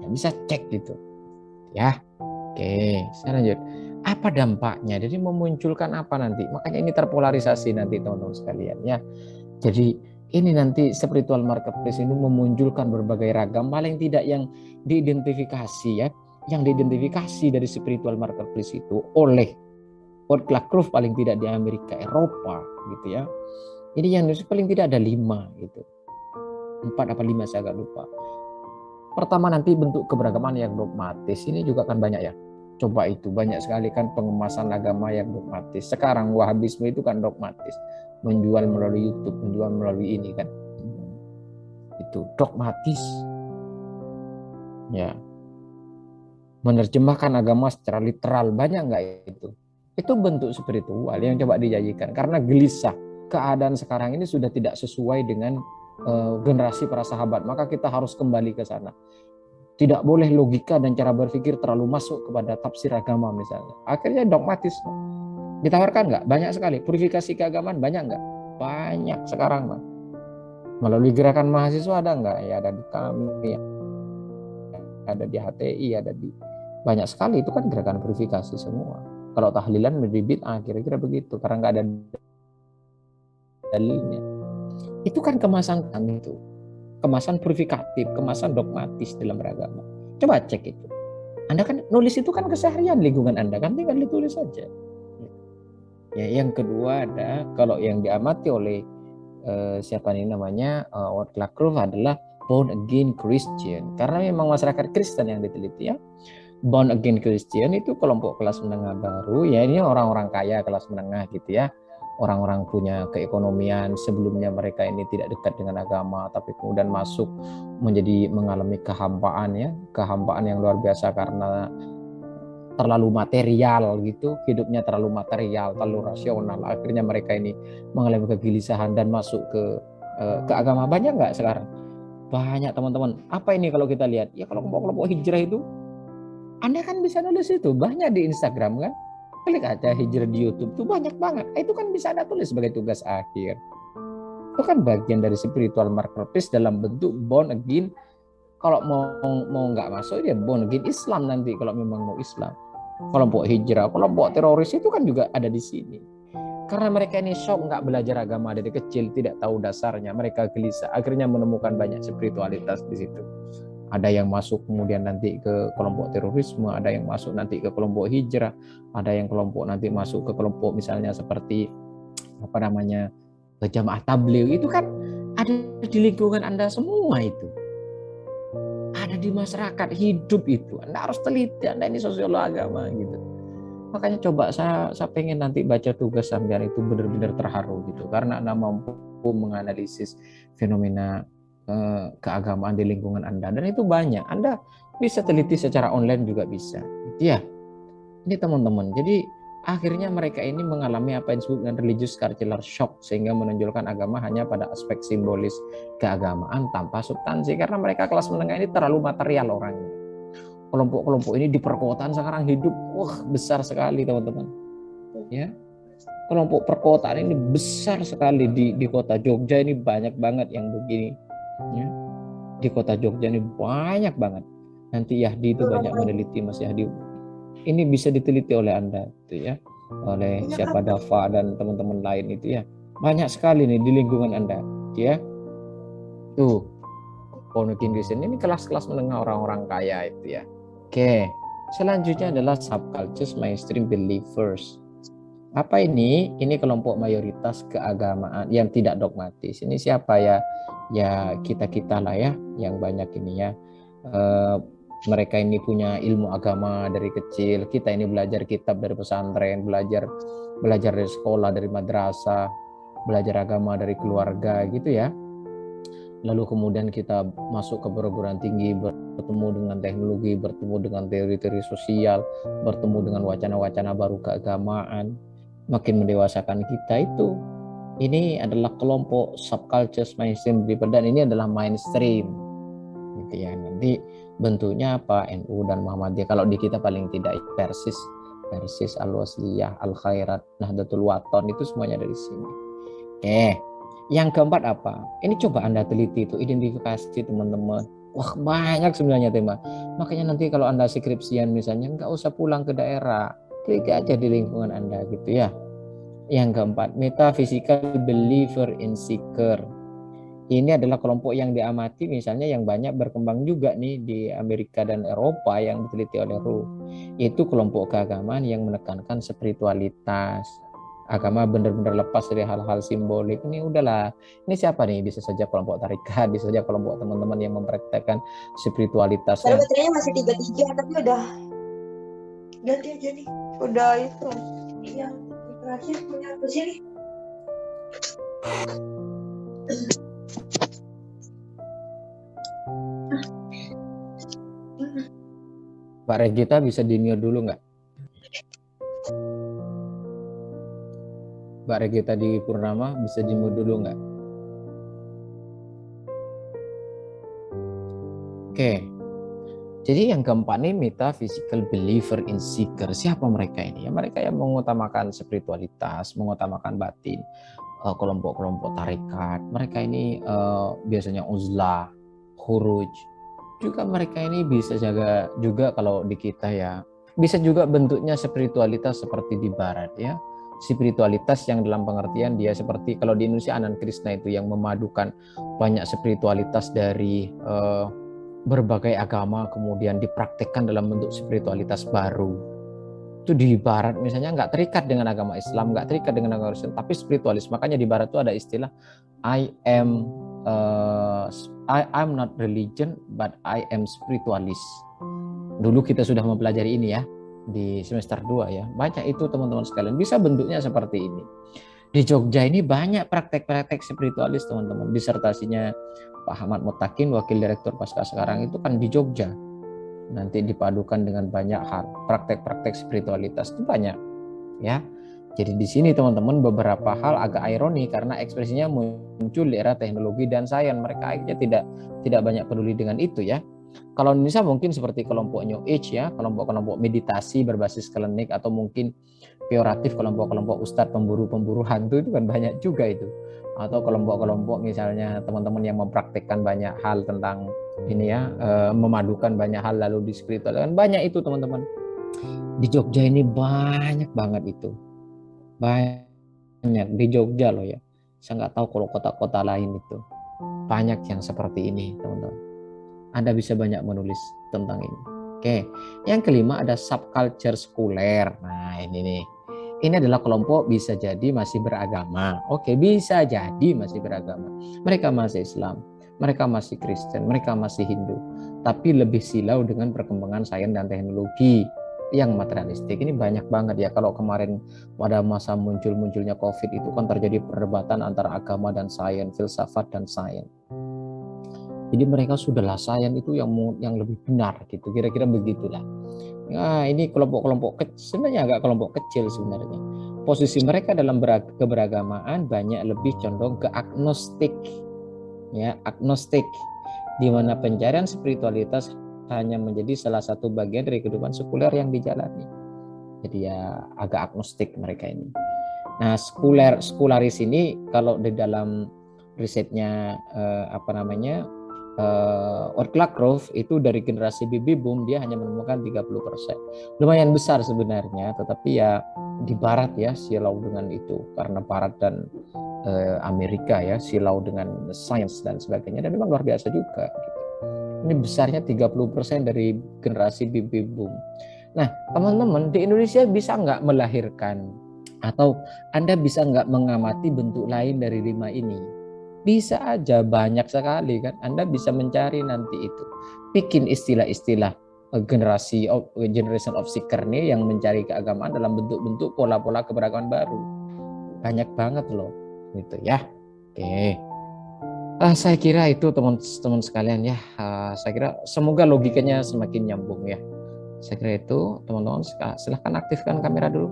[SPEAKER 1] ya, bisa cek gitu ya. Oke, saya lanjut. Apa dampaknya? Jadi memunculkan apa nanti? Makanya ini terpolarisasi nanti teman-teman sekalian ya. Jadi ini nanti spiritual marketplace ini memunculkan berbagai ragam, paling tidak yang diidentifikasi ya, yang diidentifikasi dari spiritual marketplace itu oleh World Club paling tidak di Amerika, Eropa gitu ya. Ini yang paling tidak ada 5 gitu. 4 apa 5 saya agak lupa. Pertama nanti bentuk keberagaman yang dogmatis. Ini juga kan banyak ya. Coba itu banyak sekali kan pengemasan agama yang dogmatis. Sekarang Wahabisme itu kan dogmatis. Menjual melalui YouTube, menjual melalui ini kan. Itu dogmatis. Ya. Menerjemahkan agama secara literal, banyak nggak itu? Itu bentuk spiritual yang coba dijanjikan. Karena gelisah, keadaan sekarang ini sudah tidak sesuai dengan generasi para sahabat, maka kita harus kembali ke sana. Tidak boleh logika dan cara berpikir terlalu masuk kepada tafsir agama misalnya. Akhirnya dogmatis. Ditawarkan nggak? Banyak sekali. Purifikasi keagamaan banyak nggak? Banyak sekarang, Mas. Melalui gerakan mahasiswa ada nggak? Ya ada di kami, ada di HTI, ada di banyak sekali. Itu kan gerakan purifikasi semua. Kalau tahlilan menjadi bid'ah, kira-kira begitu, karena nggak ada dalilnya. Itu kan kemasan kami itu, kemasan purifikatif, kemasan dogmatis dalam beragama. Coba cek itu. Anda kan nulis itu kan keseharian lingkungan Anda, kan tinggal ditulis saja. Ya, yang kedua ada kalau yang diamati oleh siapa ini namanya World Club adalah born again Christian, karena memang masyarakat Kristen yang diteliti ya. Born again Christian itu kelompok kelas menengah baru, ya ini orang-orang kaya kelas menengah gitu ya. Orang-orang punya keekonomian, sebelumnya mereka ini tidak dekat dengan agama, tapi kemudian masuk mengalami kehampaan ya, kehampaan yang luar biasa karena terlalu material gitu, hidupnya terlalu material, terlalu rasional. Akhirnya mereka ini mengalami kegelisahan dan masuk ke agama. Banyak nggak sekarang? Banyak teman-teman. Apa ini kalau kita lihat? Ya kalau kelompok-kelompok hijrah itu, Anda kan bisa nulis itu, banyak di Instagram kan. Klik aja hijrah di YouTube tuh banyak banget. Itu kan bisa Anda tulis sebagai tugas akhir. Itu kan bagian dari spiritual marketplace dalam bentuk born again. Kalau mau nggak masuk dia born again Islam nanti kalau memang mau Islam. Kelompok hijrah, kelompok teroris itu kan juga ada di sini. Karena mereka ini shock, nggak belajar agama dari kecil, tidak tahu dasarnya, mereka gelisah, akhirnya menemukan banyak spiritualitas di situ. Ada yang masuk kemudian nanti ke kelompok terorisme, ada yang masuk nanti ke kelompok hijrah, ada yang kelompok nanti masuk ke kelompok misalnya seperti jamaah tabligh. Itu kan ada di lingkungan Anda semua itu. Ada di masyarakat hidup itu. Anda harus teliti, Anda ini sosiolog agama gitu. Makanya coba saya pengen nanti baca tugas sampean itu benar-benar terharu gitu, karena Anda mampu menganalisis fenomena keagamaan di lingkungan Anda, dan itu banyak. Anda bisa teliti secara online juga bisa gitu ya. Ini teman-teman, jadi akhirnya mereka ini mengalami apa yang disebut dengan religious cultural shock, sehingga menonjolkan agama hanya pada aspek simbolis keagamaan tanpa substansi, karena mereka kelas menengah ini terlalu material orangnya. Kelompok-kelompok ini di perkotaan sekarang hidup besar sekali teman-teman ya. Kelompok perkotaan ini besar sekali di kota Jogja ini, banyak banget yang begini ya. Di kota Jogja ini banyak banget. Nanti Yahdi itu banyak meneliti, Mas Yahdi. Ini bisa diteliti oleh Anda itu ya, oleh siapa Dava dan teman-teman lain itu ya. Banyak sekali nih di lingkungan Anda ya. Tuh Ponukin Kristen ini kelas-kelas menengah, orang-orang kaya itu ya. Oke, selanjutnya adalah subcultures mainstream believers. Apa ini? Ini kelompok mayoritas keagamaan yang tidak dogmatis. Ini siapa ya? Ya kita-kita lah ya, yang banyak ini ya. Mereka ini punya ilmu agama dari kecil. Kita ini belajar kitab dari pesantren, belajar dari sekolah, dari madrasah, belajar agama dari keluarga gitu ya. Lalu kemudian kita masuk ke perguruan tinggi, bertemu dengan teknologi, bertemu dengan teori-teori sosial, bertemu dengan wacana-wacana baru keagamaan, makin mendewasakan kita itu. Ini adalah kelompok subcultures mainstream, dan ini adalah mainstream gitu ya. Nanti bentuknya apa? NU dan Muhammadiyah. Kalau di kita paling tidak Persis, Al-Wasliyah, Al-Khairat, Nahdlatul Wathon, itu semuanya dari sini. Yang keempat apa? Ini coba Anda teliti itu, identifikasi teman-teman. Wah banyak sebenarnya tema. Makanya nanti kalau Anda skripsian misalnya, nggak usah pulang ke daerah, klik aja di lingkungan Anda gitu ya. Yang keempat, metaphysical believer in seeker. Ini adalah kelompok yang diamati misalnya yang banyak berkembang juga nih di Amerika dan Eropa yang diteliti oleh Ruh. Itu kelompok keagamaan yang menekankan spiritualitas. Agama benar-benar lepas dari hal-hal simbolik. Ini udahlah. Ini siapa nih? Bisa saja kelompok tarikat, bisa saja kelompok teman-teman yang mempraktekkan spiritualitas.
[SPEAKER 10] Kalau baterainya masih 3 tapi udah ganti aja nih. Udah itu. Yang terakhir punya ke sini.
[SPEAKER 1] Pak Regita bisa di-mute dulu nggak? Mbak Regita di Purnama bisa di-mute dulu nggak? Oke. Jadi yang keempat nih, metaphysical believer in seeker. Siapa mereka ini? Ya, mereka yang mengutamakan spiritualitas, mengutamakan batin, kelompok-kelompok tarekat. Mereka ini biasanya uzlah, khuruj. Juga mereka ini bisa juga kalau di kita ya, bisa juga bentuknya spiritualitas seperti di barat ya. Spiritualitas yang dalam pengertian dia seperti kalau di Indonesia Anand Krishna itu yang memadukan banyak spiritualitas dari berbagai agama kemudian dipraktekkan dalam bentuk spiritualitas baru. Itu di barat misalnya nggak terikat dengan agama Islam, nggak terikat dengan agama Kristen, tapi spiritualis. Makanya di barat itu ada istilah I'm not religion but I am spiritualist. Dulu kita sudah mempelajari ini ya di semester 2 ya. Banyak itu teman-teman sekalian, bisa bentuknya seperti ini. Di Jogja ini banyak praktek-praktek spiritualis teman-teman. Disertasinya Pak Ahmad Mutakin, wakil direktur Pasca sekarang itu kan di Jogja. Nanti dipadukan dengan banyak hal, praktek-praktek spiritualitas itu banyak ya. Jadi di sini teman-teman beberapa hal agak ironi karena ekspresinya muncul di era teknologi dan sains. Mereka akhirnya tidak banyak peduli dengan itu ya. Kalau Indonesia mungkin seperti kelompok New Age ya, kelompok-kelompok meditasi berbasis klinik, atau mungkin peoratif kelompok-kelompok ustadz pemburu hantu itu kan banyak juga itu. Atau kelompok-kelompok misalnya teman-teman yang mempraktekkan banyak hal tentang ini ya, memadukan banyak hal lalu di spiritual kan banyak itu teman-teman. Di Jogja ini banyak banget itu. Banyak banyak di Jogja loh ya. Saya nggak tahu kalau kota-kota lain itu banyak yang seperti ini, teman-teman. Anda bisa banyak menulis tentang ini. Oke, yang kelima ada subculture sekuler. Nah ini nih, ini adalah kelompok bisa jadi masih beragama. Oke, bisa jadi masih beragama. Mereka masih Islam, mereka masih Kristen, mereka masih Hindu, tapi lebih silau dengan perkembangan sains dan teknologi yang materialistik. Ini banyak banget ya. Kalau kemarin pada masa munculnya COVID itu kan terjadi perdebatan antara agama dan sains, filsafat dan sains. Jadi mereka sudahlah sains itu yang lebih benar gitu, kira-kira begitulah. Nah ini kelompok-kelompok kecil, sebenarnya agak kelompok kecil sebenarnya. Posisi mereka dalam keberagamaan banyak lebih condong ke agnostik, ya agnostik, di mana pencarian spiritualitas hanya menjadi salah satu bagian dari kehidupan sekuler yang dijalani. Jadi ya agak agnostik mereka ini. Nah sekularis ini kalau di dalam risetnya Ortlakrov itu dari generasi baby boom dia hanya menemukan 30%. Lumayan besar sebenarnya, tetapi ya di barat ya silau dengan itu karena barat dan Amerika ya silau dengan sains dan sebagainya, dan memang luar biasa juga gitu. Ini besarnya 30% dari generasi baby boom. Nah teman-teman di Indonesia bisa nggak melahirkan atau Anda bisa nggak mengamati bentuk lain dari 5 ini? Bisa aja, banyak sekali kan. Anda bisa mencari nanti itu. Bikin istilah-istilah generation of seeker nih yang mencari keagamaan dalam bentuk-bentuk pola-pola keberagaman baru. Banyak banget loh. Gitu ya. Oke. Saya kira itu teman-teman sekalian ya. Saya kira semoga logikanya semakin nyambung ya. Saya kira itu teman-teman, silahkan aktifkan kamera dulu.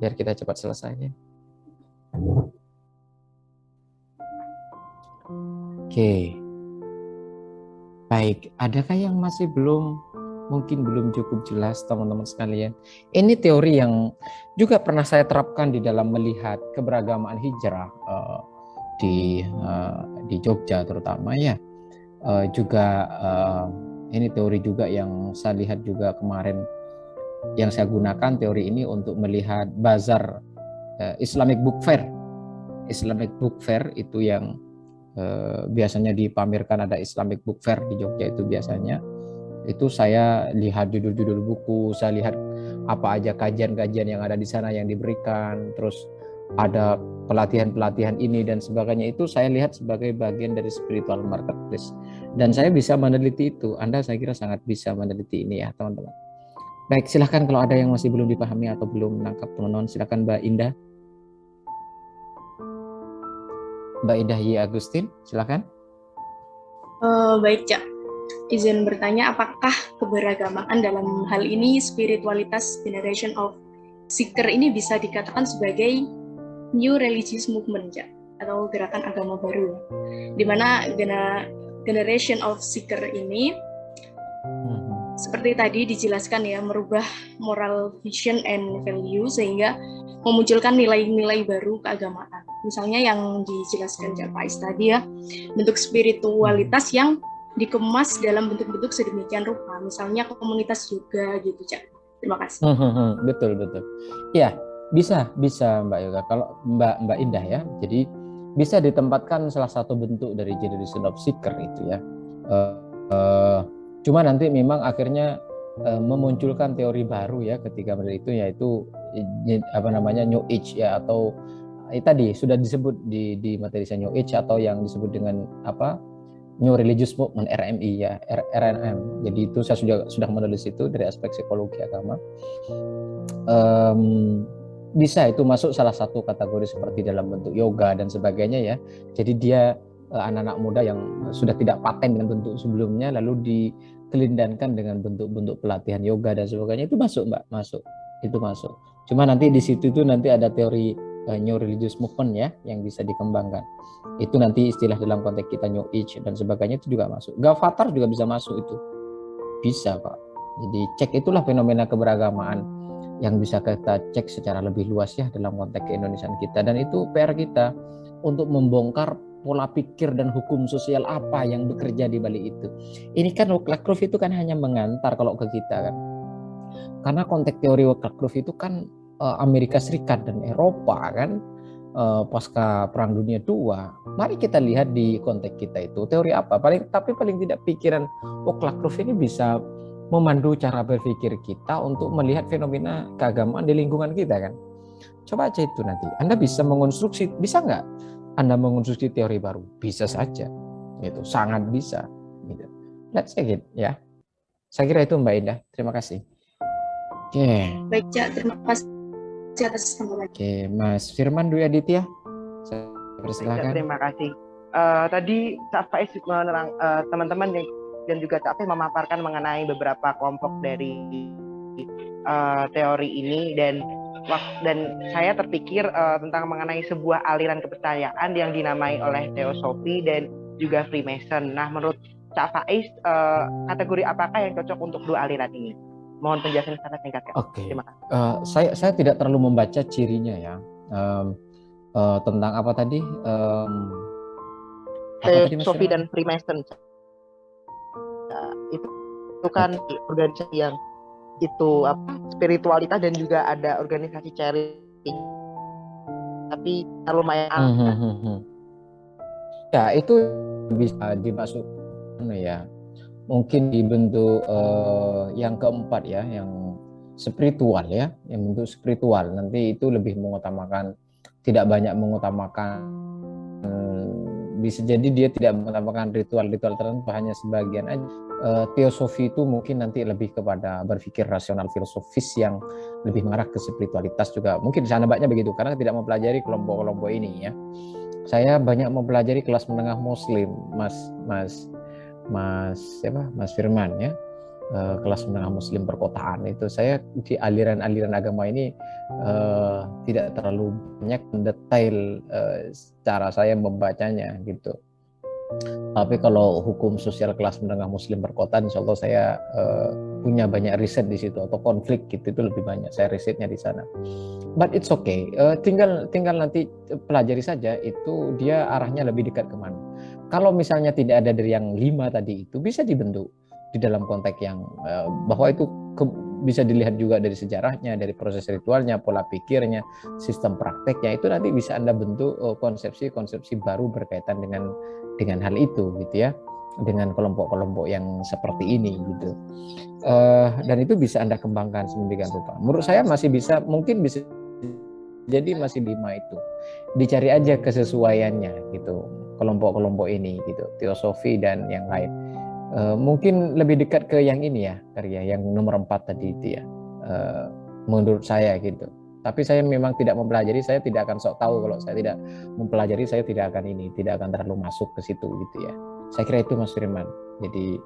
[SPEAKER 1] Biar kita cepat selesai. Oke, baik. Adakah yang masih mungkin belum cukup jelas teman-teman sekalian? Ini teori yang juga pernah saya terapkan di dalam melihat keberagamaan hijrah di Jogja terutama ya. Ini teori juga yang saya lihat juga kemarin, yang saya gunakan teori ini untuk melihat bazar Islamic Book Fair. Islamic Book Fair itu yang biasanya dipamerkan, ada Islamic Book Fair di Jogja itu biasanya. Itu saya lihat judul-judul buku, saya lihat apa aja kajian-kajian yang ada di sana yang diberikan, terus ada pelatihan-pelatihan ini dan sebagainya. Itu saya lihat sebagai bagian dari spiritual marketplace. Dan saya bisa meneliti itu. Anda saya kira sangat bisa meneliti ini ya teman-teman. Baik, silahkan kalau ada yang masih belum dipahami atau belum menangkap teman-teman, silahkan Mbak Indah. Mbak Indah Y. Agustin, silakan.
[SPEAKER 11] Baik, Cak. Izin bertanya, apakah keberagamaan dalam hal ini spiritualitas generation of seeker ini bisa dikatakan sebagai new religious movement, Cak, atau gerakan agama baru, di mana generation of seeker ini seperti tadi dijelaskan ya, merubah moral vision and value sehingga memunculkan nilai-nilai baru keagamaan. Misalnya yang dijelaskan Cak Faiz tadi ya, bentuk spiritualitas yang dikemas dalam bentuk-bentuk sedemikian rupa. Misalnya komunitas yoga gitu, Cak. Terima kasih.
[SPEAKER 1] Betul. Ya, bisa Mbak Yoga. Kalau Mbak Indah ya, jadi bisa ditempatkan salah satu bentuk dari generation of seeker itu ya. Cuma nanti memang akhirnya memunculkan teori baru ya ketika itu, yaitu New Age ya, atau tadi sudah disebut di materi saya New Age, atau yang disebut dengan New Religious Movement, RMI ya, RNM. Jadi itu saya sudah menulis itu dari aspek psikologi agama. Bisa itu masuk salah satu kategori seperti dalam bentuk yoga dan sebagainya ya. Jadi dia anak-anak muda yang sudah tidak paten dengan bentuk sebelumnya lalu dikelindankan dengan bentuk-bentuk pelatihan yoga dan sebagainya, itu masuk Mbak, itu masuk. Cuma nanti di situ itu nanti ada teori New Religious Movement ya yang bisa dikembangkan. Itu nanti istilah dalam konteks kita New Age dan sebagainya itu juga masuk. Gavatar juga bisa masuk itu. Bisa Pak. Jadi cek itulah fenomena keberagamaan yang bisa kita cek secara lebih luas ya dalam konteks keindonesiaan kita, dan itu PR kita untuk membongkar pola pikir dan hukum sosial apa yang bekerja di balik itu. Ini kan Ortlakrov itu kan hanya mengantar kalau ke kita kan. Karena konteks teori Ortlakrov itu kan Amerika Serikat dan Eropa kan, pasca Perang Dunia II. Mari kita lihat di konteks kita itu teori apa. Tapi paling tidak pikiran Clarke ini bisa memandu cara berpikir kita untuk melihat fenomena keagamaan di lingkungan kita kan. Coba aja itu nanti. Anda bisa mengonstruksi, bisa nggak Anda mengonstruksi teori baru? Bisa saja, gitu, sangat bisa. Gitu. Let's check it ya. Saya kira itu Mbak Indah. Terima kasih. Oke.
[SPEAKER 11] Baik, Cak. Terima kasih atas tambahan.
[SPEAKER 1] Oke, Mas Firman Dwi Aditya. Saya persilakan.
[SPEAKER 8] Terima kasih. Tadi Cak Faiz menerang teman-teman dan juga Cak Faiz memaparkan mengenai beberapa kelompok dari teori ini dan saya terpikir tentang mengenai sebuah aliran kepercayaan yang dinamai oleh Teosofi dan juga Freemason. Nah, menurut Cak Faiz, kategori apakah yang cocok untuk dua aliran ini? Mohon penjelasan secara singkat ya.
[SPEAKER 1] Oke.
[SPEAKER 8] Terima kasih.
[SPEAKER 1] Saya tidak terlalu membaca cirinya ya. Tentang apa tadi?
[SPEAKER 8] Teosofi dan Freemason. Itu kan organisasi yang itu spiritualitas dan juga ada organisasi charity, tapi lumayan
[SPEAKER 1] ya itu bisa dimasuk ya, mungkin dibentuk yang keempat ya, yang spiritual ya, yang bentuk spiritual. Nanti itu lebih mengutamakan, tidak banyak mengutamakan, bisa jadi dia tidak mengutamakan ritual-ritual tertentu, hanya sebagian aja. Teosofi itu mungkin nanti lebih kepada berpikir rasional filosofis yang lebih mengarah ke spiritualitas juga. Mungkin di sana banyak begitu, karena tidak mempelajari kelompok-kelompok ini ya. Saya banyak mempelajari kelas menengah Muslim, Mas Firman ya. Kelas menengah Muslim perkotaan itu saya di aliran-aliran agama ini tidak terlalu banyak mendetail cara saya membacanya gitu. Tapi kalau hukum sosial kelas menengah Muslim perkotaan, insya Allah saya punya banyak riset di situ, atau konflik gitu itu lebih banyak saya risetnya di sana. But it's okay, tinggal nanti pelajari saja itu dia arahnya lebih dekat kemana. Kalau misalnya tidak ada dari yang 5 tadi itu bisa dibentuk di dalam konteks yang bahwa itu bisa dilihat juga dari sejarahnya, dari proses ritualnya, pola pikirnya, sistem prakteknya, itu nanti bisa Anda bentuk konsepsi-konsepsi baru berkaitan dengan hal itu gitu ya, dengan kelompok-kelompok yang seperti ini gitu. Dan itu bisa Anda kembangkan sedemikian rupa. Menurut saya masih bisa, mungkin bisa jadi masih 5 itu. Dicari aja kesesuaiannya gitu, kelompok-kelompok ini gitu, teosofi dan yang lain. Mungkin lebih dekat ke yang ini ya, karya yang nomor 4 tadi itu ya, menurut saya gitu. Tapi saya memang tidak mempelajari, saya tidak akan sok tahu kalau saya tidak mempelajari, saya tidak akan terlalu masuk ke situ gitu ya. Saya kira itu Mas Firman. Jadi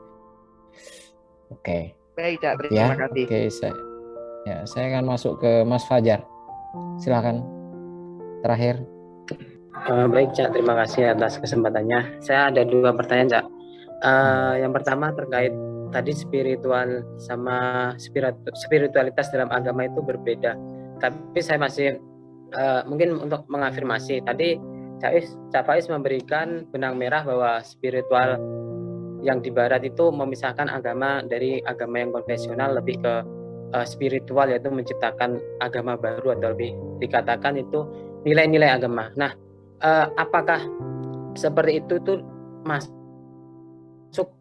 [SPEAKER 1] oke.
[SPEAKER 8] Baik, Cak, terima kasih.
[SPEAKER 1] Oke, saya akan masuk ke Mas Fajar. Silakan. Terakhir.
[SPEAKER 12] Baik, Cak, terima kasih atas kesempatannya. Saya ada 2 pertanyaan, Cak. Yang pertama terkait tadi spiritual sama spiritualitas dalam agama itu berbeda. Tapi saya masih mungkin untuk mengafirmasi tadi Cak Faiz memberikan benang merah bahwa spiritual yang di barat itu memisahkan agama dari agama yang konvensional, lebih ke spiritual, yaitu menciptakan agama baru atau lebih dikatakan itu nilai-nilai agama. Nah, apakah seperti itu tuh masuk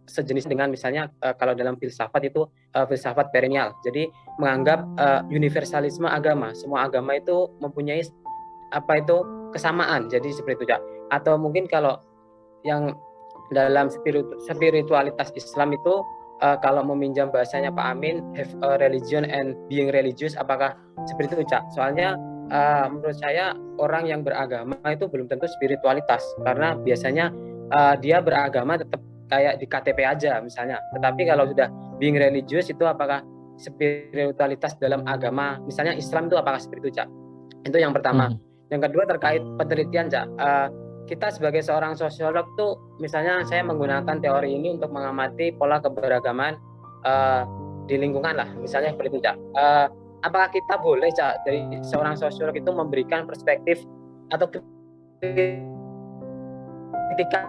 [SPEAKER 12] sejenis dengan misalnya kalau dalam filsafat itu filsafat perennial, jadi menganggap universalisme agama, semua agama itu mempunyai kesamaan, jadi seperti itu, Cak. Atau mungkin kalau yang dalam spiritualitas Islam itu kalau meminjam bahasanya Pak Amin, have a religion and being religious, apakah seperti itu, Cak? Soalnya menurut saya orang yang beragama itu belum tentu spiritualitas, karena biasanya dia beragama tetap kayak di KTP aja misalnya. Tetapi kalau sudah being religious itu apakah spiritualitas dalam agama, misalnya Islam itu apakah seperti itu, Cak? Itu yang pertama. Yang kedua terkait penelitian, Cak. Kita sebagai seorang sosiolog tuh, misalnya saya menggunakan teori ini untuk mengamati pola keberagaman di lingkungan lah, misalnya seperti itu, Cak. Apakah kita boleh, Cak, dari seorang sosiolog itu memberikan perspektif atau kritika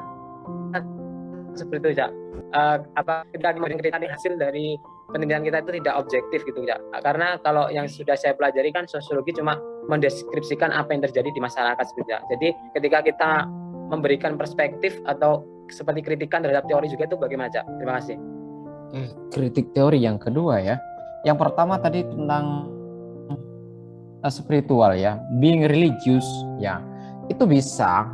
[SPEAKER 12] seperti itu, Cak? Apa kita memberikan kritik hasil dari penelitian kita itu tidak objektif gitu ya. Karena kalau yang sudah saya pelajari kan sosiologi cuma mendeskripsikan apa yang terjadi di masyarakat sebenarnya. Jadi ketika kita memberikan perspektif atau seperti kritikan terhadap teori juga itu bagaimana, Cak? Terima kasih.
[SPEAKER 1] Kritik teori yang kedua ya. Yang pertama tadi tentang spiritual ya, being religious ya. Itu bisa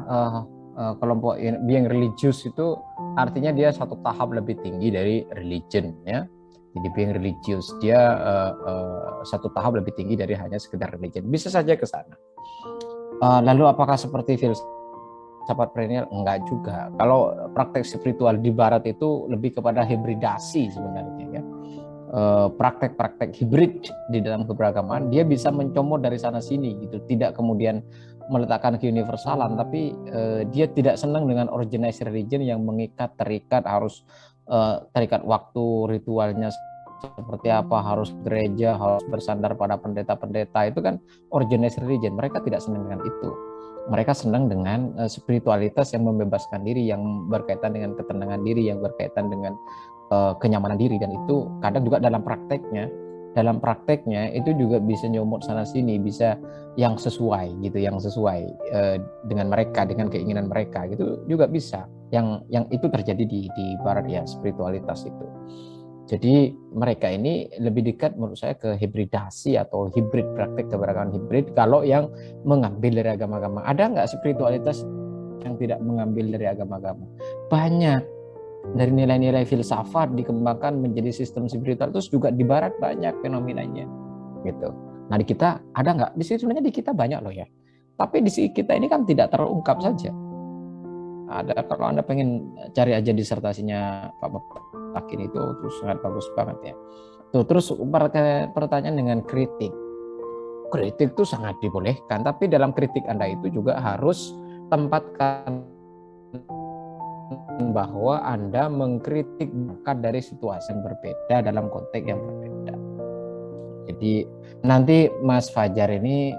[SPEAKER 1] kelompok being religious itu artinya dia satu tahap lebih tinggi dari religion ya. Jadi being religious dia satu tahap lebih tinggi dari hanya sekedar religion. Bisa saja ke sana. Lalu apakah seperti filsafat perennial? Enggak juga. Kalau praktek spiritual di Barat itu lebih kepada hibridasi sebenarnya ya. Praktek-praktek hibrid di dalam keberagaman dia bisa mencomot dari sana sini gitu. Tidak kemudian meletakkan keuniversalan, tapi dia tidak senang dengan organized religion yang terikat harus terikat waktu, ritualnya seperti apa, harus gereja, harus bersandar pada pendeta-pendeta. Itu kan organized religion. Mereka tidak senang dengan itu. Mereka senang dengan spiritualitas yang membebaskan diri, yang berkaitan dengan ketenangan diri, yang berkaitan dengan kenyamanan diri. Dan itu kadang juga dalam prakteknya itu juga bisa nyomot sana sini, bisa yang sesuai gitu, yang sesuai dengan mereka, dengan keinginan mereka gitu juga bisa. Yang itu terjadi di Barat ya, spiritualitas itu. Jadi mereka ini lebih dekat menurut saya ke hibridasi atau hibrid, praktek keberagaman hibrid. Kalau yang mengambil dari agama-agama, ada nggak spiritualitas yang tidak mengambil dari agama-agama? Banyak. Dari nilai-nilai filsafat dikembangkan menjadi sistem spiritual, terus juga di Barat banyak fenomenanya gitu. Nah di kita ada nggak? Di sini sebenarnya di kita banyak loh ya. Tapi di sini kita ini kan tidak terungkap saja. Ada, kalau Anda pengen cari aja disertasinya Pak Takin itu terus sangat bagus banget ya. Tuh, terus pertanyaan dengan kritik. Kritik itu sangat dibolehkan, tapi dalam kritik Anda itu juga harus tempatkan bahwa Anda mengkritik dari situasi yang berbeda dalam konteks yang berbeda. Jadi nanti Mas Fajar ini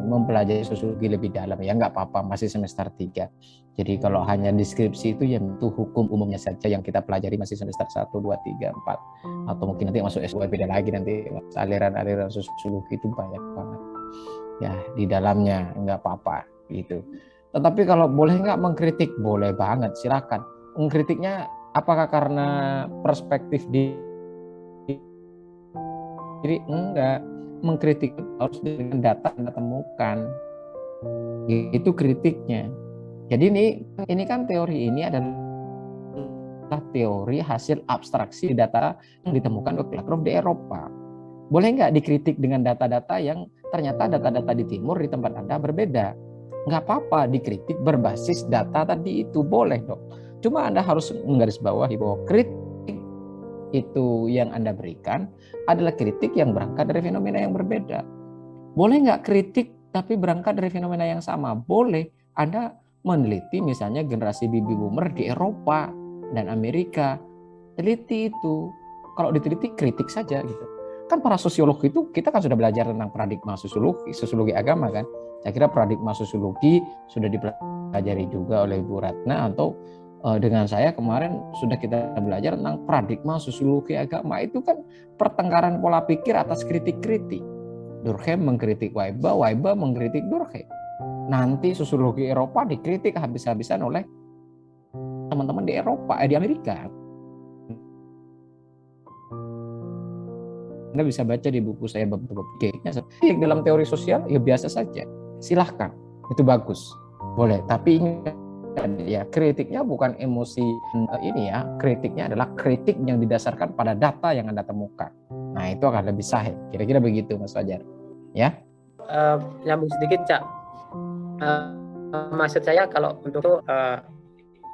[SPEAKER 1] mempelajari sosiologi lebih dalam ya, nggak apa-apa, masih semester 3. Jadi kalau hanya deskripsi itu ya itu hukum umumnya saja yang kita pelajari masih semester 1, 2, 3, 4. Atau mungkin nanti masuk S2 beda lagi, nanti aliran-aliran sosiologi itu banyak banget. Ya di dalamnya nggak apa-apa gitu. Tetapi kalau boleh nggak mengkritik? Boleh banget, silakan. Mengkritiknya apakah karena perspektif diri? Enggak. Mengkritik harus dengan data yang Anda temukan. Itu kritiknya. Jadi ini kan teori ini adalah teori hasil abstraksi data yang ditemukan oleh Lavrov di Eropa. Boleh nggak dikritik dengan data-data yang ternyata data-data di timur di tempat Anda berbeda? Nggak apa-apa dikritik berbasis data tadi itu, boleh dong. Cuma Anda harus menggarisbawahi bahwa kritik itu yang Anda berikan adalah kritik yang berangkat dari fenomena yang berbeda. Boleh nggak kritik tapi berangkat dari fenomena yang sama? Boleh. Anda meneliti misalnya generasi baby boomer di Eropa dan Amerika. Teliti itu. Kalau diteliti kritik saja gitu. Kan para sosiolog itu kita kan sudah belajar tentang paradigma sosiologi agama kan. Saya kira paradigma sosiologi sudah dipelajari juga oleh Bu Ratna, atau dengan saya kemarin sudah kita belajar tentang paradigma sosiologi agama. Itu kan pertengkaran pola pikir atas kritik-kritik. Durkheim mengkritik Weiba, Weiba mengkritik Durkheim. Nanti sosiologi Eropa dikritik habis-habisan oleh teman-teman di Eropa, di Amerika. Anda bisa baca di buku saya bab-bab dalam teori sosial ya biasa saja. Silahkan, itu bagus, boleh. Tapi ingat ya, kritiknya bukan emosi ini ya, kritiknya adalah kritik yang didasarkan pada data yang Anda temukan. Nah itu akan lebih sahih. Kira-kira begitu Mas Fajar. Ya.
[SPEAKER 12] Nyambung sedikit Cak. Maksud saya kalau untuk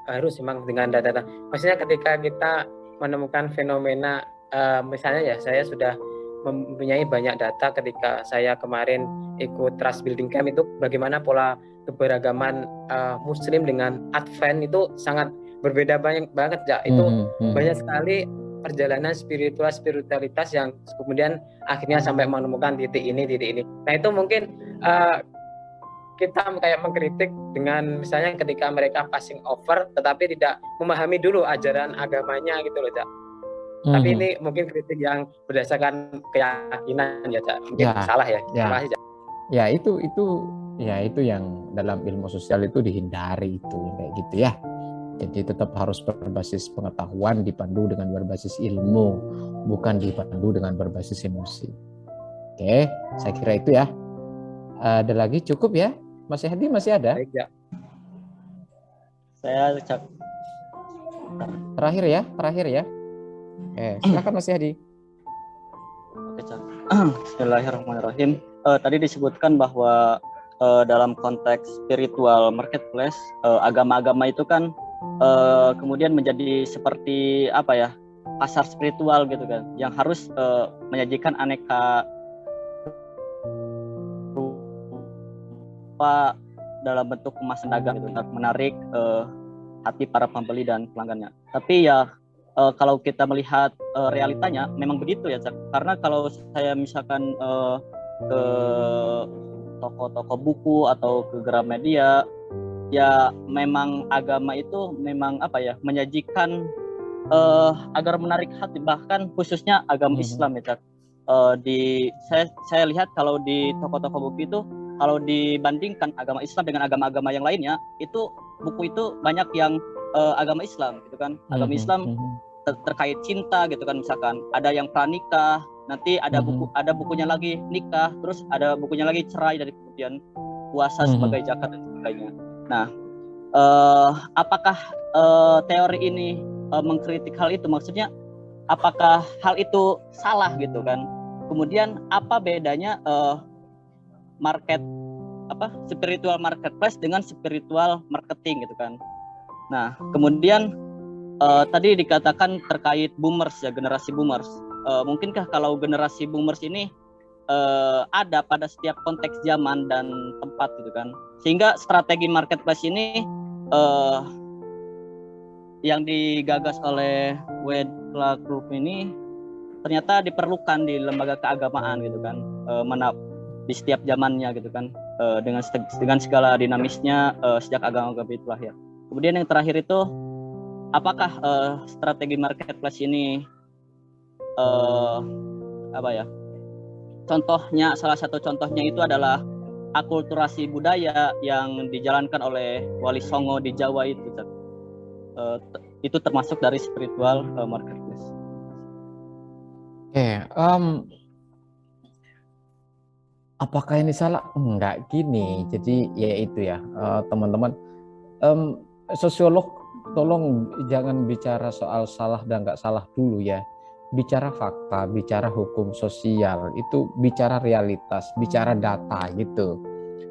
[SPEAKER 12] harus memang dengan data. Maksudnya ketika kita menemukan fenomena, misalnya ya saya sudah mempunyai banyak data ketika saya kemarin ikut Trust Building Camp, itu bagaimana pola keberagaman Muslim dengan Advent itu sangat berbeda banget ya. Itu banyak sekali perjalanan spiritualitas yang kemudian akhirnya sampai menemukan titik ini. Nah itu mungkin kita kayak mengkritik dengan misalnya ketika mereka passing over tetapi tidak memahami dulu ajaran agamanya gitu loh Cak. Tapi ini mungkin kritik yang berdasarkan keyakinan ya, Cak. Mungkin salah ya. Terima kasih, Cak.
[SPEAKER 1] Ya, itu yang dalam ilmu sosial itu dihindari itu kayak gitu ya. Jadi tetap harus berbasis pengetahuan dipandu dengan berbasis ilmu, bukan dipandu dengan berbasis emosi. Oke, saya kira itu ya. Ada lagi cukup ya? Mas Hadi masih ada?
[SPEAKER 12] Baik, ya.
[SPEAKER 13] Saya cak.
[SPEAKER 1] Terakhir ya. Silakan Mas Hadi.
[SPEAKER 13] Oke, Cak. Bismillahirrahmanirrahim. Tadi disebutkan bahwa dalam konteks spiritual marketplace, agama-agama itu kan kemudian menjadi seperti apa ya, pasar spiritual gitu kan, yang harus menyajikan aneka rupa dalam bentuk kemasan dagang gitu, menarik hati para pembeli dan pelanggannya. Tapi ya kalau kita melihat realitanya memang begitu ya, Cak. Karena kalau saya misalkan ke toko-toko buku atau ke Gramedia, ya memang agama itu memang apa ya, menyajikan agar menarik hati, bahkan khususnya agama Islam ya, Cak. Saya lihat kalau di toko-toko buku itu, kalau dibandingkan agama Islam dengan agama-agama yang lainnya, itu buku itu banyak yang agama Islam gitu kan. Agama Islam terkait cinta gitu kan, misalkan ada yang pranikah, nanti ada bukunya lagi nikah, terus ada bukunya lagi cerai, dari kemudian puasa sebagai zakat dan sebagainya. Nah, apakah teori ini mengkritik hal itu? Maksudnya apakah hal itu salah gitu kan? Kemudian apa bedanya spiritual marketplace dengan spiritual marketing gitu kan? Nah, kemudian tadi dikatakan terkait boomers ya, generasi boomers. Mungkinkah kalau generasi boomers ini ada pada setiap konteks zaman dan tempat gitu kan? Sehingga strategi marketplace ini yang digagas oleh Wedla Group ini ternyata diperlukan di lembaga keagamaan gitu kan, di setiap zamannya gitu kan, dengan segala dinamisnya sejak agama itu lahir. Kemudian yang terakhir itu, apakah strategi marketplace ini salah satu contohnya itu adalah akulturasi budaya yang dijalankan oleh Wali Songo di Jawa itu, itu termasuk dari spiritual marketplace.
[SPEAKER 1] Apakah ini salah? Enggak, gini. Jadi ya itu ya, teman-teman, sosiolog tolong jangan bicara soal salah dan nggak salah dulu ya. Bicara fakta, bicara hukum sosial, itu bicara realitas, bicara data gitu.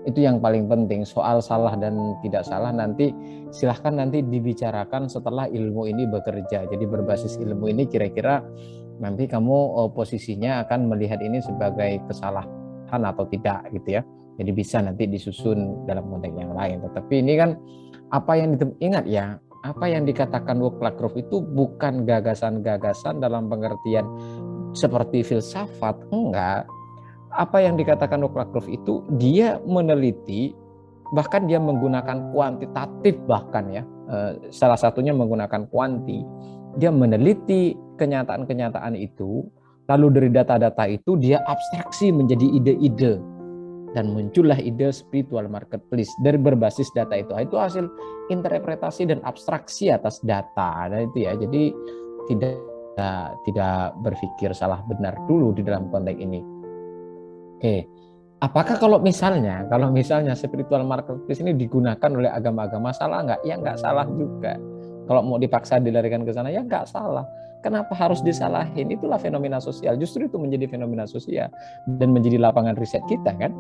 [SPEAKER 1] Itu yang paling penting. Soal salah dan tidak salah nanti silahkan nanti dibicarakan setelah ilmu ini bekerja. Jadi berbasis ilmu ini kira-kira nanti kamu posisinya akan melihat ini sebagai kesalahan atau tidak gitu ya. Jadi bisa nanti disusun dalam konteks yang lain. Tetapi ini kan apa yang ingat ya, apa yang dikatakan Wedla Group itu bukan gagasan-gagasan dalam pengertian seperti filsafat, enggak. Apa yang dikatakan Wedla Group itu dia meneliti, bahkan dia menggunakan kuantitatif, bahkan ya, salah satunya menggunakan kuanti. Dia meneliti kenyataan-kenyataan itu, lalu dari data-data itu dia abstraksi menjadi ide-ide. Dan muncullah ide spiritual marketplace dari berbasis data itu. Itu hasil interpretasi dan abstraksi atas data. Nah itu ya. Jadi tidak berpikir salah benar dulu di dalam konteks ini. Oke. Apakah kalau misalnya spiritual marketplace ini digunakan oleh agama-agama, salah nggak? Ya nggak salah juga. Kalau mau dipaksa dilarikan ke sana ya nggak salah. Kenapa harus disalahin? Itulah fenomena sosial. Justru itu menjadi fenomena sosial dan menjadi lapangan riset kita kan.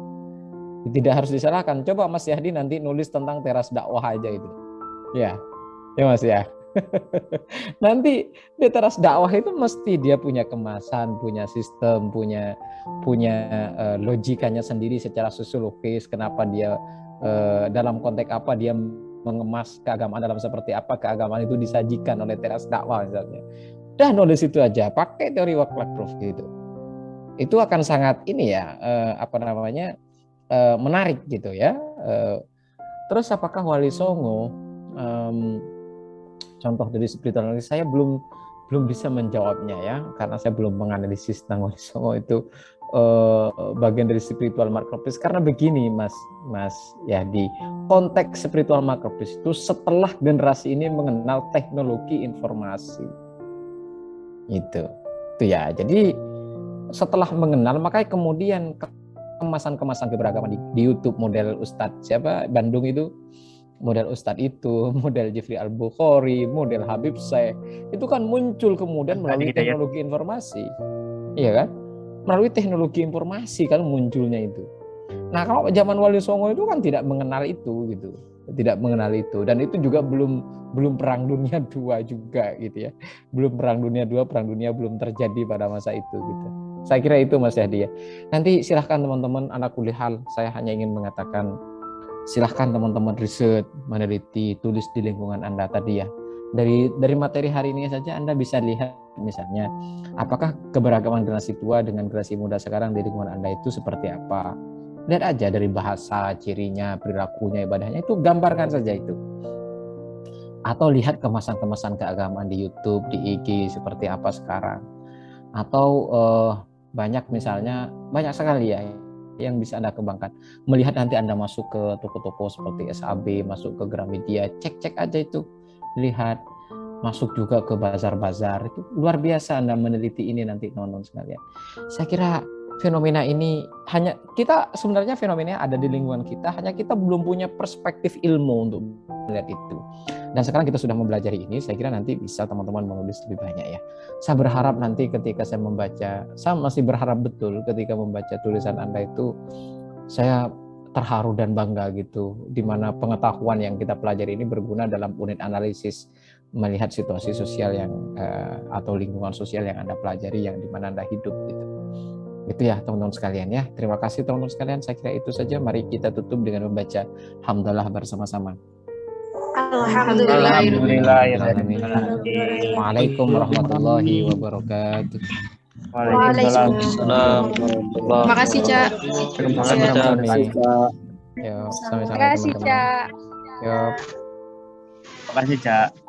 [SPEAKER 1] Tidak harus disalahkan. Coba Mas Yahdi nanti nulis tentang teras dakwah aja itu. Ya Mas ya. Nanti di teras dakwah itu mesti dia punya kemasan, punya sistem, punya logikanya sendiri secara sosiologis. Kenapa dia dalam konteks apa dia mengemas keagamaan, dalam seperti apa keagamaan itu disajikan oleh teras dakwah misalnya. Dah nulis itu aja, pakai teori Wedla Group gitu. Itu akan sangat ini ya, menarik gitu ya. Terus apakah Wali Songo contoh dari spiritual, saya belum belum bisa menjawabnya ya, karena saya belum menganalisis tentang Wali Songo itu bagian dari spiritual marketplace. Karena begini Mas Yadi, konteks spiritual marketplace itu setelah generasi ini mengenal teknologi informasi. Itu ya. Jadi setelah mengenal, makanya kemudian kemasan-kemasan keberagaman di YouTube model Ustadz siapa Bandung itu, model Ustadz itu, model Jeffrey Al-Bukhari, model Habib Syekh, itu kan muncul kemudian melalui teknologi informasi, iya kan? Melalui teknologi informasi kan munculnya itu. Nah kalau zaman Wali Songo itu kan tidak mengenal itu gitu, tidak mengenal itu, dan itu juga belum Perang Dunia II juga gitu ya, belum Perang Dunia II, Perang Dunia belum terjadi pada masa itu gitu. Saya kira itu Mas Yadi ya. Nanti silahkan teman-teman, ala kulli hal saya hanya ingin mengatakan silahkan teman-teman riset, meneliti, tulis di lingkungan Anda tadi ya. Dari materi hari ini saja Anda bisa lihat misalnya apakah keberagaman generasi tua dengan generasi muda sekarang di lingkungan Anda itu seperti apa. Lihat aja dari bahasa, cirinya, perilakunya, ibadahnya, itu gambarkan saja itu. Atau lihat kemasan-kemasan keagamaan di YouTube, di IG seperti apa sekarang. Atau banyak sekali ya yang bisa Anda kembangkan. Melihat nanti Anda masuk ke toko-toko seperti SAB, masuk ke Gramedia, cek aja itu, lihat, masuk juga ke bazar-bazar, itu luar biasa Anda meneliti ini nanti teman-teman sekalian. Saya kira fenomena ini sebenarnya fenomena ada di lingkungan kita, hanya kita belum punya perspektif ilmu untuk melihat itu. Dan sekarang kita sudah mempelajari ini, saya kira nanti bisa teman-teman menulis lebih banyak ya. Saya berharap nanti ketika saya membaca, saya masih berharap betul ketika membaca tulisan Anda itu, saya terharu dan bangga gitu, di mana pengetahuan yang kita pelajari ini berguna dalam unit analisis melihat situasi sosial yang atau lingkungan sosial yang Anda pelajari, yang di mana Anda hidup gitu. Itu ya teman-teman sekalian ya. Terima kasih teman-teman sekalian. Saya kira itu saja. Mari kita tutup dengan membaca hamdalah bersama-sama.
[SPEAKER 10] Alhamdulillah.
[SPEAKER 1] Waalaikumsalam warahmatullahi wabarakatuh.
[SPEAKER 10] Waalaikumsalam.
[SPEAKER 11] Terima kasih, Cak.
[SPEAKER 1] Terima kasih, Cak. Yo,
[SPEAKER 10] Terima kasih, Cak.
[SPEAKER 1] Yo.
[SPEAKER 6] Terima kasih, Cak.